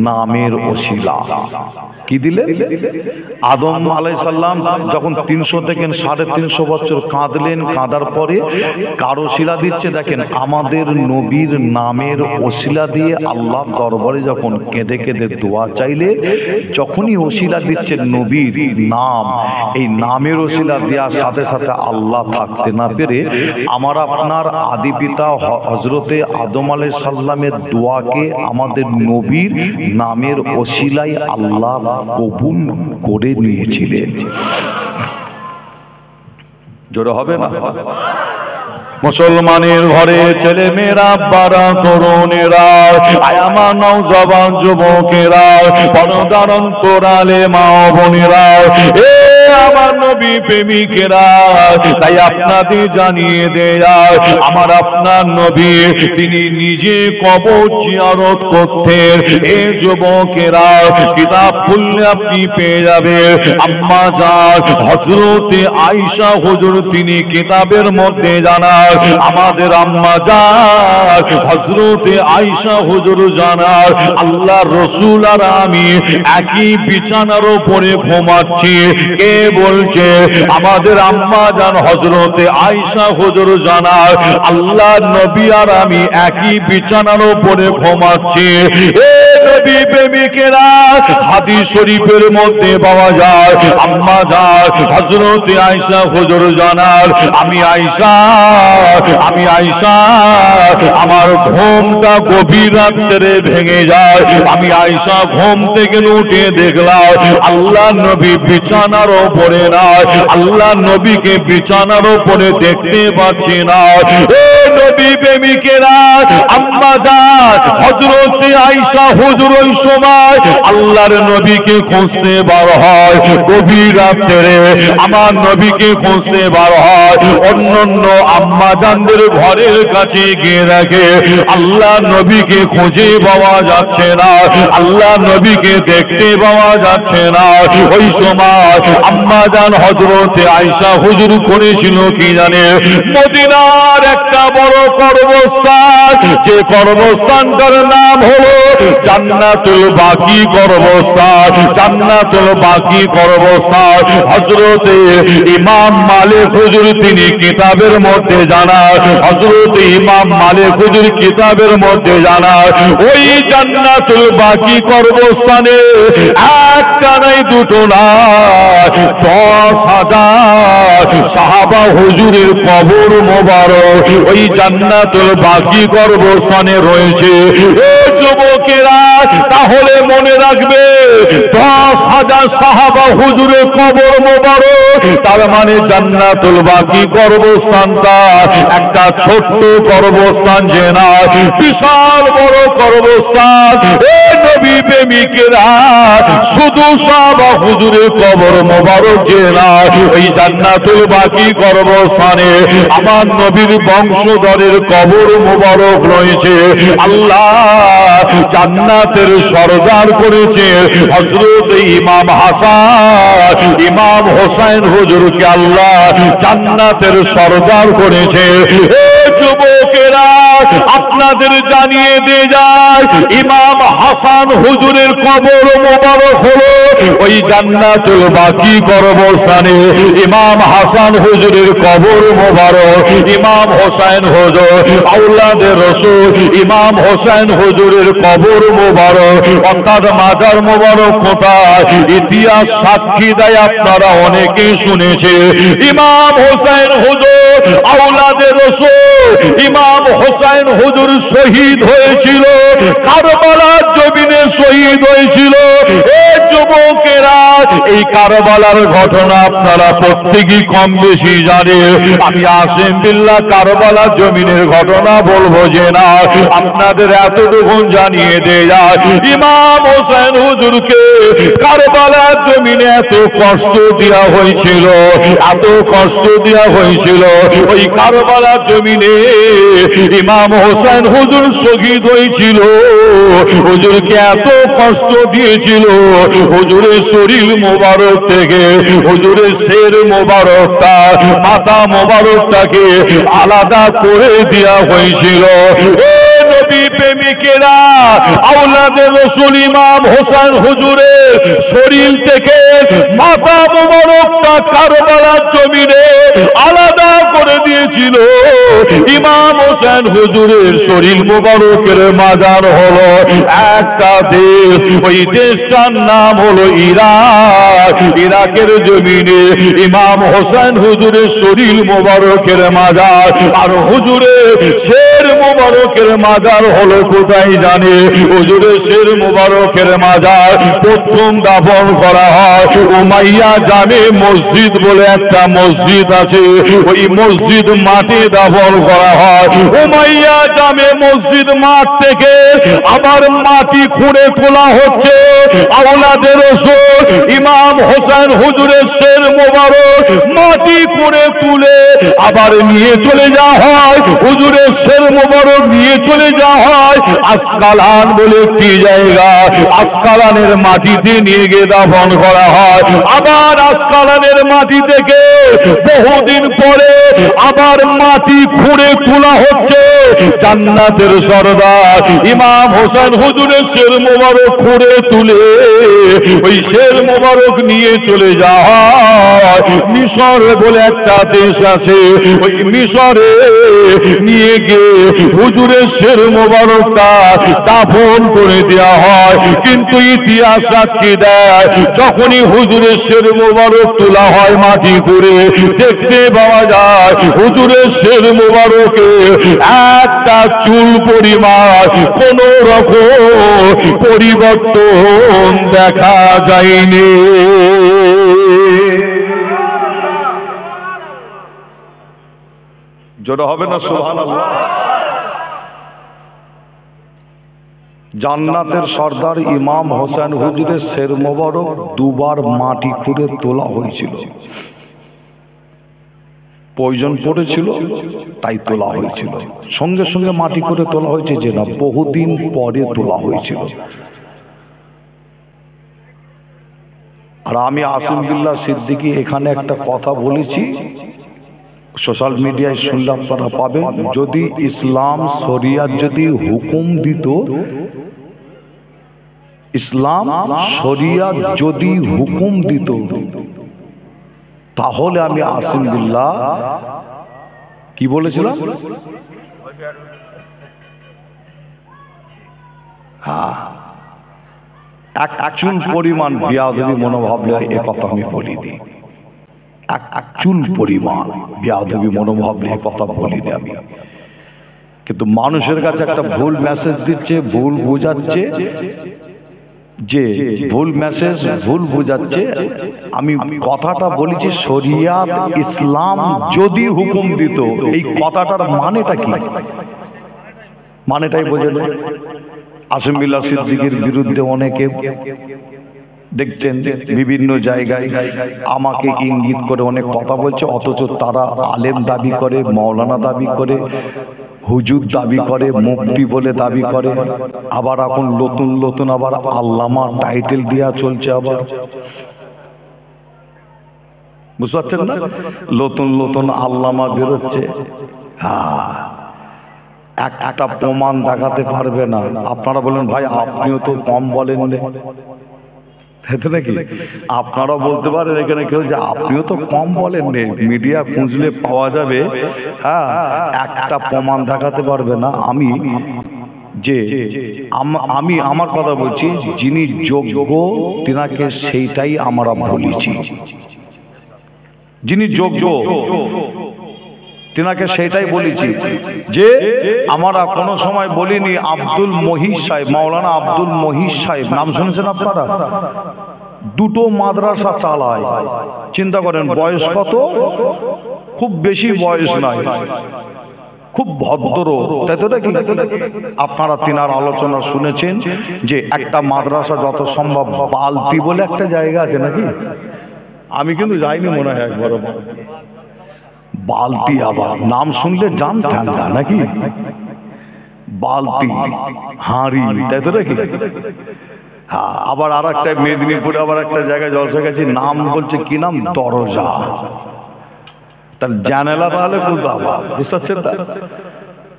নামের ওসিলা। কি দিলেন? আদম আলাইহিস সালাম যখন 300 থেকে 350 বছর কাঁদলেন, কাঁদার পরে কার ওসিলা দিচ্ছে দেখেন, আমাদের নবীর নামের ওসিলা দিয়ে আল্লাহর দরবারে যখন কেঁদে কেঁদে দোয়া চাইলে, যখনই ওসিলা দিচ্ছে নবীর নাম, এই নামের ওসিলা দেওয়ার সাথে সাথে আল্লাহ থাকতে না পেরে আমার আপনার আদি পিতা হযরতে আদম আলাইহিস সালামের দোয়াকে আমাদের নবীর নামের ওসিলায় আল্লাহ কবুল করে নিয়েছিলেন। জোরে হবে না? মুসলমানের ঘরে ছেলে মেয়েরা, বারা তরুণেরা, আমার নওজওয়ান যুবকেরা, পর্দার অন্তরালে মা বোনেরা, এ আমার নবী প্রেমিকেরা, তাই আপনাদের জানিয়ে দেয়া, আমার আপনার নবী তিনি নিজে কবর জিয়ারত করতেন। এ যুবকেরা, কিতাব খুললে আপনি পেয়ে যাবেন আম্মা জান হযরতে আয়েশা হুজুর তিনি কিতাবের মধ্যে জানান, আমাদের আম্মা জান হযরতে আয়েশা হুজুর জানান, আল্লাহর রাসূল আর আমি একই বিছানার উপরে ঘুমাচ্ছি। কে বলছে? আমাদের আম্মা জান হযরতে আয়েশা হুজুর জানান, আল্লাহর নবী আর আমি একই বিছানার উপরে ঘুমাচ্ছি। এ নবী প্রেমিকেরা, হাদিস শরীফের মধ্যে পাওয়া যায় আম্মা জান হযরতে আয়েশা হুজুর জানান, আমি আয়েশা আমার ঘুমটা গভীর রাত্রে ভেঙে যায়। আমি আয়েশা ঘুম থেকে উঠে দেখলাম আল্লাহ নবী বিছানার উপরে নাই, আল্লাহ নবীকে বিছানার উপরে দেখতে পাচ্ছি না। এ নবী প্রেমিকেরা, আম্মা জান হযরতে আয়েশা হুজুর ওই সময় আল্লাহর নবীকে খুঁজতে বার হয় গভীর রাত্রে, আমার নবীকে খুঁজতে বার হয়। অন্যান্য আম্মা জানদের ঘরের কাছে গিয়ে রাখে, আল্লাহ নবীকে খুঁজে পাওয়া যাচ্ছে না, আল্লাহ নবীকে দেখতে পাওয়া যাচ্ছে না। ওই সময় আম্মা জান হযরতে আয়েশা হুজুর করেছিল কি জানে? মদিনার একটা বড় কর্মস্থান, যে কর্মস্থানটার নাম হলো জান্নাতুল বাকি কর্মস্থান। জান্নাতুল বাকি কর্মস্থান হযরতে ইমাম মালিক হুজুর তিনি কিতাবের মধ্যে জানান, হযরতে ইমাম মালিক হুজুর কিতাবের মধ্যে জানান, ওই জান্নাতুল বাকি কর্মস্থানে একটা নাই দুটো না 10,000 সাহাবা হুজুরের কবর মোবারক ওই জান্নাতুল বাকি কর্মস্থানে রয়েছে। এ যুবকেরা, তাহলে মনে রাখবে 10,000 সাহাবা হুজুরের কবর মোবারক, তার মানে জান্নাতুল বাকি কর্মস্থানটা একটা ছোট্ট কর্মস্থান যে না, বিশাল বড় কর্মস্থান। এ নবী প্রেমিকেরা, শুধু সাহাবা হুজুরের কবর মোবারক যে না, এই জান্নাতুল বাকি কর্মস্থানে আমার নবীর বংশধরের কবর মোবারক রয়েছে। আল্লাহ জান্নাতের সরদার করেছে হযরত ইমাম হাসান ইমাম হোসেন হুজুরকে আল্লাহ জান্নাতের সরদার করেছে। এ যুবকেরা, আপনাদের জানিয়ে দিয়ে যায় ইমাম হাসান হুজুরের কবর মোবারক হলো ওই জান্নাতুল বাকি কর্মস্থানে। ইমাম হাসান হুজুরের কবর মোবারক, ইমাম হোসেন হুজুর আওলাদে রাসূল ইমাম হোসেন হুজুরের কবর মোবারক, অর্থাৎ মাজার মোবারক কোথায়? ইতিহাস সাক্ষী দেয়, আপনারা অনেকেই শুনেছে ইমাম হোসেন হুজুর আওলাদে রাসূল ইমাম হোসেন হুজুর শহীদ হয়েছিল কারবালার জমিনে, শহীদ হয়েছিল। এই যুবকেরা, এই কারবালার ঘটনা আপনারা প্রত্যেকেই কম বেশি জানে। আমি আসিম বিল্লাহ কারবালার জমিনের ঘটনা বলবো যে না, আপনাদের এতটুকু জানিয়ে দেয়া, ইমাম হোসেন হুজুরকে কারবালার জমিনে এত কষ্ট দেওয়া হয়েছিল, এত কষ্ট দেওয়া হয়েছিল। ওই কারবালার জমিনে ইমাম হোসেন হুজুর শহীদ হয়েছিল। হুজুরকে এত কষ্ট দিয়েছিল, হুজুরের শরীর মোবারক থেকে হুজুরের শের মোবারকটা মাথা মোবারকটাকে আলাদা করে দেওয়া হয়েছিল। নবী প্রেমিকেরা, আওলাদে রাসূল ইমাম হোসেন হুজুরের শরীর থেকে মাথা মোবারকটা কারবালার জমিনে আলাদা করে দিয়েছিল। ইমাম হোসেন হুজুরের শরীর মোবারকের মাজার হলো একটা দেশ, ওই দেশটার নাম হলো ইরাক। ইরাকের জমিনে ইমাম হোসেন হুজুরের শরীর মোবারকের মাজার, আর হুজুরের শের শের মোবারকের মাজার হলো কোথায় জানে? হুজুরের শের মোবারকের মাজার প্রথম দাফন করা হয় উমাইয়া জামে মসজিদ বলে একটা মসজিদ আছে, ওই মসজিদ মাঠে দাফন করা হয়। উমাইয়া জামে মসজিদ মাঠ থেকে আবার মাটি খুঁড়ে তোলা হচ্ছে আওলাদে রাসূল ইমাম হোসেন হুজুরের শের মোবারক মাটি খুঁড়ে তুলে আবার নিয়ে চলে যাওয়া হয়, হুজুরের শের মোবারক নিয়ে চলে যাওয়া হয় আসকালান বলে একটি জায়গা, আসকালানের মাটিতে নিয়ে গিয়ে দাফন করা হয়। আবার আসকালানের মাটি থেকে বহুদিন পরে আবার মাটি খুঁড়ে তোলা হচ্ছে জান্নাতের সরদার ইমাম হোসেন হুজুরের শের মোবারক খুঁড়ে তুলে ওই শের মোবারক নিয়ে চলে যায় মিশর বলে একটা দেশ আছে, ওই মিশরে নিয়ে গিয়ে হুজুরের শের মোবারকটা দাফন করে দেওয়া হয়। কিন্তু ইতিহাস সাক্ষী দেয় যখনই হুজুরের শের মোবারক তোলা হয় মাটি করে দেখতে পাওয়া যায় হুজুরের শের মোবারকে একটা চুল পরিমাণ কোন রকম পরিবর্তন দেখা যায়নি। জোরে হবে না সুবহানাল্লাহ? জান্নাতের সর্দার ইমাম হোসেন হুজুরের শের মোবারক দুবার মাটি খুঁড়ে তোলা হয়েছিল, প্রয়োজন পড়েছিল তাই তোলা হয়েছিল। সঙ্গে সঙ্গে মাটি করে তোলা হয়েছে যে না, বহুদিন পরে তোলা হয়েছিল। আর আমি আসিম বিল্লাহ সিদ্দিকী এখানে একটা কথা বলেছি, সোশ্যাল মিডিয়ায় শুনলে আপনারা পাবেন, যদি ইসলাম শরিয়াত যদি হুকুম দিত, ইসলাম শরিয়াত যদি হুকুম দিত তাহলে আমি আসিম বিল্লাহ কি বলেছিলাম, হ্যাঁ এক চুল পরিমাণ বেয়াদবি মনোভাব নিয়ে এ কথা আমি বলিনি, এক চুল পরিমাণ বেয়াদবি মনোভাব নিয়ে কথা বলিনি আমি। কিন্তু মানুষের কাছে একটা ভুল মেসেজ দিচ্ছে, ভুল বোঝাচ্ছে, যে ভুল মেসেজ ভুল বোঝাচ্ছে। আমি কথাটা বলেছি শরিয়াত ইসলাম যদি হুকুম দিত, এই কথাটার মানেটা কি, মানেটাই বোঝে না। আসিম বিল্লাহ সিদ্দিকীর বিরুদ্ধে অনেকে দেখছেন বিভিন্ন জায়গায় আমাকে ইঙ্গিত করে অনেক কথা বলছে, অথচ তারা আলেম দাবি করে, মাওলানা দাবি করে, হুজুর দাবি করে, মুফতি বলে দাবি করে, আবার এখন নতুন নতুন আবার আল্লামা টাইটেল দেওয়া চলছে। আবার বুঝতে পারছেন না, নতুন নতুন আল্লামা বেরোচ্ছে। হ্যাঁ, একটা প্রমাণ দেখাতে পারবে না। আপনারা বলেন ভাই আপনিও তো কম বলেন নাকি, আপনারা বলতে পারেন এখানে কেউ যে আপনিও তো কম বলেন, মিডিয়া খুঁজলে পাওয়া যাবে। হ্যাঁ, একটা প্রমাণ দেখাতে পারবে না। আমি যে আমি আমার কথা বলছি, যিনি যোগ্য তিনাকে সেইটাই আমরা বলেছি, যিনি যোগ্য তিনাকে সেইটাই বলেছি। যে আমরা কোনো সময় বলিনি আব্দুল মহিদ সাহেব, মাওলানা আব্দুল মহিদ সাহেব নাম শুনেছেন আপনারা? দুটো মাদ্রাসা চালায়, চিন্তা করেন বয়স কত, খুব বেশি বয়স নয়, খুব ভদ্র, তাই তো নাকি? আপনারা তিনার আলোচনা শুনেছেন যে একটা মাদ্রাসা যত সম্ভব বালতি বলে একটা জায়গা আছে নাকি, আমি কিন্তু যাইনি মনে হয় একবারও। বালতি, আবার নাম শুনলে জান ঠান্ডা নাকি, বালতি হাঁড়ি, তাই তো নাকি? হ্যাঁ, আবার আর একটা মেদিনীপুরে আবার একটা জায়গায় জলসা গেছি, নাম বলছে কি নাম, দরজা, তার জানালা, তাহলে বুঝতে আবার বুঝতে পারছেন না?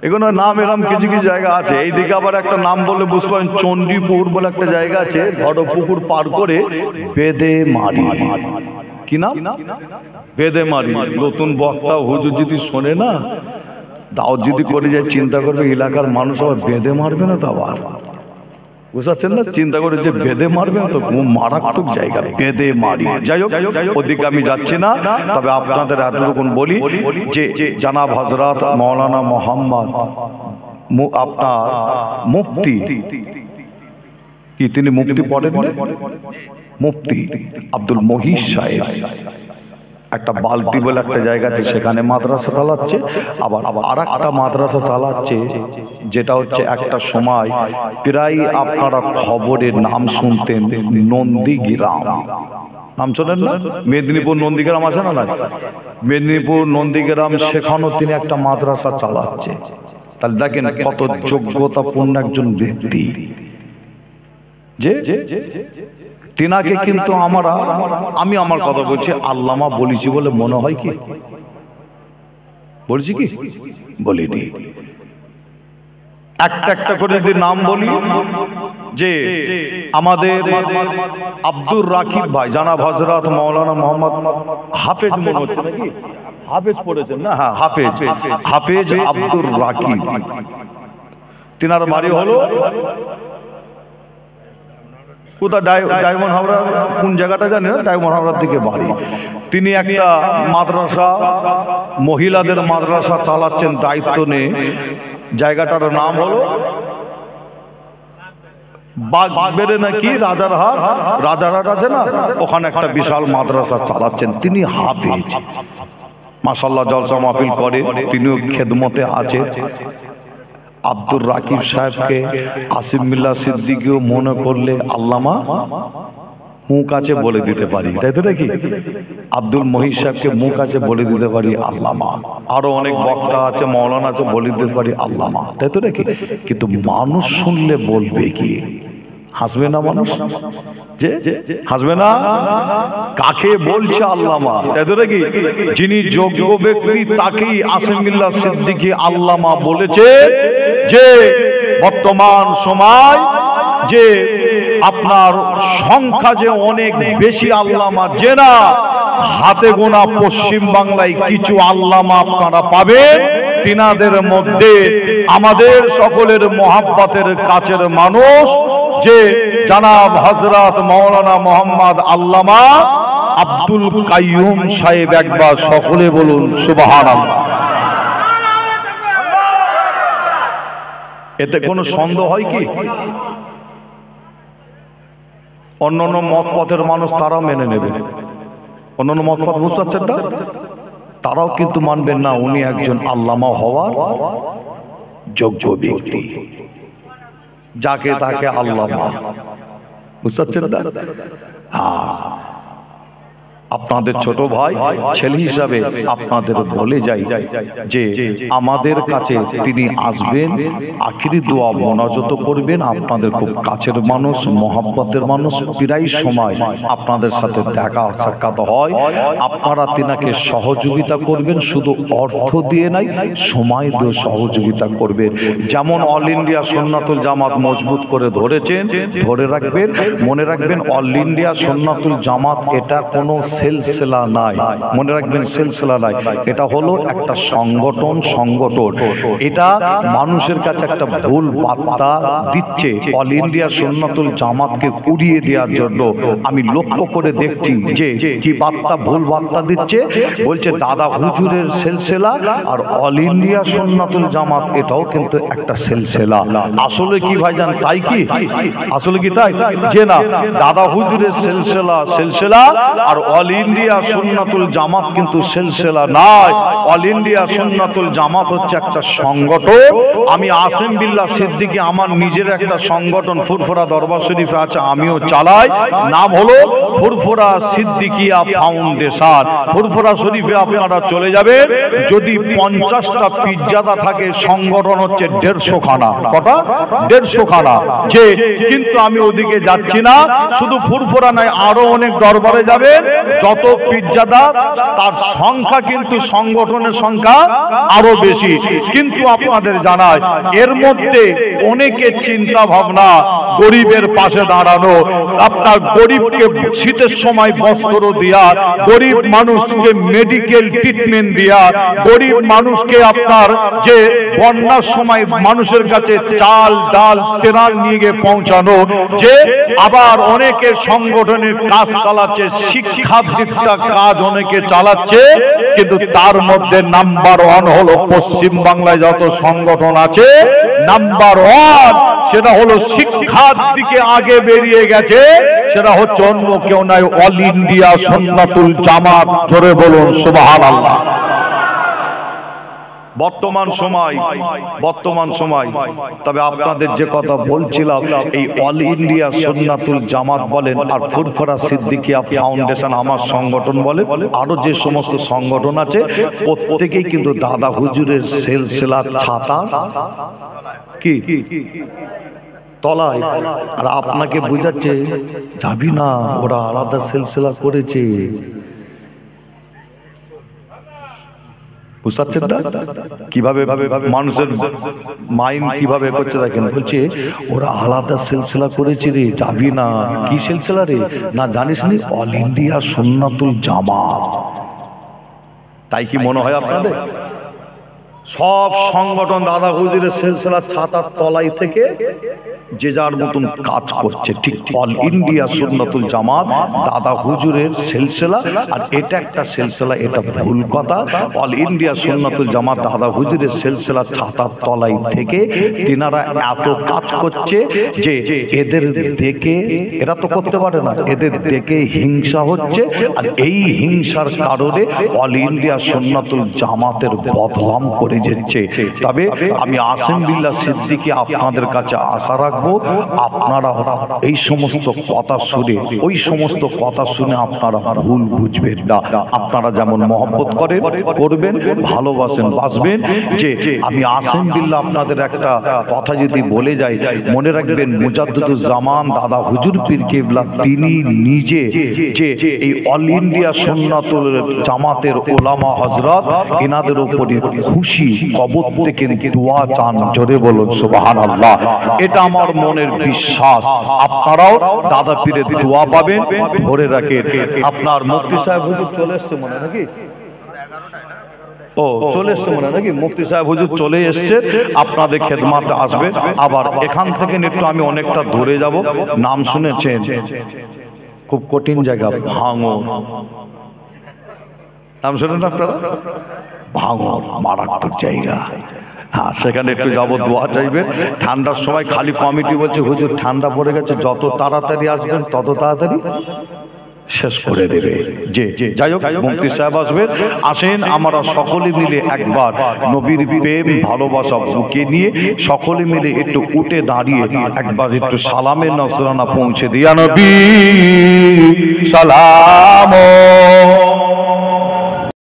এগুলো নাম এরকম কিছু কিছু জায়গা আছে। এইদিকে আবার একটা নাম বললে বুঝতে পারেন, চণ্ডীপুর বলে একটা জায়গা আছে, ঘটপুকুর পার করে বেদে মারি, কি নাম, বেদে মারি। নতুন বক্তা হুজুর যদি শোনে না, দাও যদি করে যায়, চিন্তা করবে এলাকার মানুষ আবার বেঁধে মারবে না তো আবার। বুঝতে পারছেন না? চিন্তা করে যে বেদে মারবেন তো মারাত্মক জায়গা, বেদে মারি। যাই হোক, ওদিকে আমি যাচ্ছি না, তবে আপনাদের এতটুকু বলি যে জানাব হযরত মাওলানা মোহাম্মদ আপনার মুফতি, কি তিনি মুফতি পড়েন না, মুফতি আব্দুল মহিষ সাহেব একটা বালতি বলে একটা জায়গা আছে, সেখানে মাদ্রাসা চালাচ্ছে। আবার আর একটা মাদ্রাসা চালাচ্ছে যেটা হচ্ছে একটা সময় প্রায় আপনারা খবরে নাম শুনতেন, নন্দীগ্রাম। নাম শোনেন না? মেদিনীপুর নন্দীগ্রাম আছে না? না, মেদিনীপুর নন্দীগ্রাম, সেখানেও তিনি একটা মাদ্রাসা চালাচ্ছে। তাহলে দেখেন কত যোগ্যতাপূর্ণ একজন ব্যক্তি। যে তিনাকে কিন্তু আমি আমার কথা বলছি, আল্লামা বলেছি বলে মনে হয় কি? বলছি কি? বলিনি। একটা একটা করে যদি নাম বলি, যে আমাদের আব্দুর রাকিব ভাই, জানাব হযরত মাওলানা মোহাম্মদ হাফেজ, মনে হচ্ছে নাকি হাফেজ পড়েছেন না? হ্যাঁ, হাফেজ আব্দুর রাকিব। তিনার বাড়ি হলো কোথায়? ডায়মন্ড হাওড়া। কোন জায়গাটা জানি না, ডায়মন্ড হাওড়ার দিকে বাড়ি। তিনি একটা মাদ্রাসা, মহিলাদের মাদ্রাসা চালাচ্ছেন, দায়িত্ব নিয়ে। জায়গাটার নাম হলো বাগবেড়ে নাকি রাজারহাট আছে না, ওখানে একটা বিশাল মাদ্রাসা চালাচ্ছেন। তিনি হাফেজ, মাশাআল্লাহ, জলসা মাহফিল করে, তিনিও খেদমতে আছে। আব্দুর রাকিব সাহেবকে আসিফ মিল্লা সিদ্দিকীও মনে করলে আল্লামা মুখ আছে বলে দিতে পারি, তাই তো নাকি? আব্দুল মহিষ সাহেবকে মুখ আছে বলে দিতে পারি আল্লামা। আরো অনেক বক্তা আছে, মৌলানা আছে, বলে দিতে পারি আল্লামা, তাই তো নাকি? কিন্তু মানুষ শুনলে বলবে কি? হাসবে না মানুষ? যে হাসবে না? কাকে বলছে আল্লামা, তাই তো নাকি? যিনি যোগ্য ব্যক্তি তাকেই আসিফ মিল্লা সিদ্দিকী আল্লামা বলেছে। যে বর্তমান সময় যে আপনার সংখ্যা যে অনেক বেশি আল্লামা, যে না হাতে গোনা পশ্চিম বাংলায় কিছু আল্লামা আপনারা পাবেন। তিনাদের মধ্যে আমাদের সকলের মহাব্বতের কাছের মানুষ যে জানাব হযরত মাওলানা মোহাম্মদ আল্লামা আব্দুল কাইয়ুম সাহেব। একবার সকলে বলুন সুবহানাল্লাহ। এতে কোনো সন্দেহ হয় কি? অন্যান্য মত পথের মানুষ তারাও মেনে নেবে, অন্যান্য মত পথ, বুঝতে পারছেন না? তারাও কিন্তু মানবেন না উনি একজন আল্লামা হওয়ার যোগ্য ব্যক্তি, যাকে তাকে আল্লামা, বুঝতে পারছেন না? আপনাদের ছোট ভাই ছেলে হিসাবে আপনাদের বলে যাই যে আমাদের কাছে তিনি আসবেন, আখিরি দোয়া মোনাজাত করবেন। আপনাদের খুব কাছের মানুষ, মহব্বতের মানুষ, প্রায় সময় আপনাদের সাথে দেখা সাক্ষাৎ হয়। আপনারা তিনাকে সহযোগিতা করবেন, শুধু অর্থ দিয়ে নাই, সময় দিয়ে সহযোগিতা করবেন। যেমন অল ইন্ডিয়া সুন্নাতুল জামাত মজবুত করে ধরেছেন, ধরে রাখবেন, মনে রাখবেন অল ইন্ডিয়া সুন্নাতুল জামাত এটা কোনো সিলসিলা নাই, মনে রাখবেন সিলসিলা নাই, এটা হলো একটা সংগঠন। এটা মানুষের কাছে একটা ভুল বার্তা দিচ্ছে, অল ইন্ডিয়া সুন্নাতুল জামাতকে উড়িয়ে দেওয়ার জন্য। আমি লক্ষ্য করে দেখছি যে কি বার্তা, ভুল বার্তা দিচ্ছে। বলছে দাদা হুজুরের সিলসিলা আর অল ইন্ডিয়া সুন্নাতুল জামাত এটাও কিন্তু একটা সিলসিলা। আসলে কি ভাইজান তাই কি? আসলে কি তাই? যে না, দাদা হুজুরের সিলসিলা আর অল ইন্ডিয়া সুন্নাতুল জামাত কিন্তু সিলসিলা নয়। অল ইন্ডিয়া সুন্নাতুল জামাত হচ্ছে একটা সংগঠন। আমি আসিফ বিল্লাহ সিদ্দিকী আমার নিজের একটা সংগঠন ফুরফুরা দরবার শরীফে আছে, আমিও চালাই। নাম হলো ফুরফুরা সিদ্দিকিয়া ফাউন্ডেশন। ফুরফুরা শরীফে আপনারা চলে যাবেন, যদি 50টা পিজ্জাদা থাকে, সংগঠন হচ্ছে 150 খানা। কটা? 150 খানা। যে কিন্তু আমি ওদিকে যাচ্ছি না, শুধু ফুরফুরা নয়, আরো অনেক দরবারে যাবেন, যত পীরজাদা তার সংখ্যা কিন্তু সংগঠনের সংখ্যা আরো বেশি। কিন্তু আপনাদের জানায় এর মধ্যে অনেকের চিন্তা ভাবনা গরিবের পাশে দাঁড়ানো, আপনার গরিবকে শীতের সময় বস্ত্র দেয়া, গরিব মানুষকে মেডিকেল ট্রিটমেন্ট দেয়া, গরিব মানুষকে আপনার যে বন্যার সময় মানুষের কাছে চাল ডাল তেনাল নিয়ে গিয়ে পৌঁছানো, যে আবার অনেকে সংগঠনের কাজ চালাচ্ছে, শিক্ষার দিকটা কাজ অনেকে চালাচ্ছে। কিন্তু তার মধ্যে নাম্বার ওয়ান হলো পশ্চিম বাংলায় যত সংগঠন আছে, নাম্বার ওয়ান সেটা হলো শিক্ষার দিকে আগে বেরিয়ে গেছে, সেটা হচ্ছে অন্য কেউ নয়, অল ইন্ডিয়া সুন্নাতুল জামাত। জোরে বলুন সুবহানাল্লাহ। বর্তমান সময় তবে আপনাদের যে কথা বলছিলাম, এই অল ইন্ডিয়া সুন্নাতুল জামাত বলেন আর ফুরফুরা সিদ্দিকিয়া ফাউন্ডেশন আমার সংগঠন বলে, আরো যে সমস্ত সংগঠন আছে প্রত্যেকেই কিন্তু দাদা হুজুরের সিলসিলা ছাতা কি তলায়। আর আপনাকে বুঝাচ্ছে যাবি না, ওরা আলাদা সিলসিলা করেছে। বুঝতে না কিভাবে মানুষের মাইন্ড কিভাবে করছে দেখেন। বলছে ওরা আলাদা সিলসিলা করেছে রে, যাবি না। কি সিলসিলা রে? না জানিস নি? অল ইন্ডিয়া সুন্নাতুল জামাত। তাই কি মনে হয় আপনাদের? সব সংগঠন দাদা হুজুরের সিলসিলার ছাতার তলাই থেকে যে যার মতন কাজ করছে। ঠিক অল ইন্ডিয়া সুন্নাতুল জামাত দাদা হুজুরের সিলসিলা, আর এটা একটা সিলসিলা, এটা ভুল কথা। অল ইন্ডিয়া সুন্নাতুল জামাত দাদা হুজুরের সিলসিলার ছাতার তলাই থেকে তিনারা এত কাজ করছে যে এদের দেখে এরা তো করতে পারে না, এদের দেখে হিংসা হচ্ছে। আর এই হিংসার কারণে অল ইন্ডিয়া সুন্নাতুল জামাতের বদনাম করে যাচ্ছে। তবে আমি আসিম বিল্লাহ সিদ্দিকী আপনাদের কাছে আশা রাখবো, আপনারা এই সমস্ত কথা শুনে, ওই সমস্ত কথা শুনে আপনারা ভুল বুঝবেন না। আপনারা যেমন মহব্বত করেন, করবেন, ভালোবাসেন, বাসবেন। যে আমি আসিম বিল্লাহ আপনাদের একটা কথা যদি বলে যাই, মনে রাখবেন মুজাদ্দিদুজ জামান দাদা হুজুর পীর কেবলা তিনি নিজে যে এই অল ইন্ডিয়া সুন্নাতুল জামাতের ওলামা হযরত এনাদের উপরে খুশি, কবর থেকে দোয়া চান। জোরে বলুন সুবহানাল্লাহ। এটা আমার মনের বিশ্বাস। আপনারাও দাদা পীরের দোয়া পাবেন, ধরে রাখেন। আপনার মুফতি সাহেব হুজুর চলে এসছে মনে নাকি? ও চলে এসছে মনে নাকি? মুফতি সাহেব হুজুর চলে এসছে, আপনাদের খেদমাতে আসবে। আবার এখান থেকে একটু আমি অনেকটা দূরে যাব। নাম শুনেছেন, খুব কঠিন জায়গা, ভাঙর। নাম শুনেন আপনারা? ভাঙর মারাত্মক জায়গা। হ্যাঁ, সেখানে একটু যাবো, দোয়া চাইবেন। ঠান্ডার সময় খালি কমিটি বলছে হুজুর ঠান্ডা পড়ে গেছে, যত তাড়াতাড়ি আসবেন তত তাড়াতাড়ি শেষ করে দেবে। যে যাই হোক, মুফতি সাহেব আসবেন, আসেন আমরা সকলে মিলে একবার নবীর প্রেম ভালোবাসা বুকে নিয়ে সকলে মিলে একটু উঠে দাঁড়িয়ে একবার একটু সালামের নজরানা পৌঁছে দিয়া নবী সালাম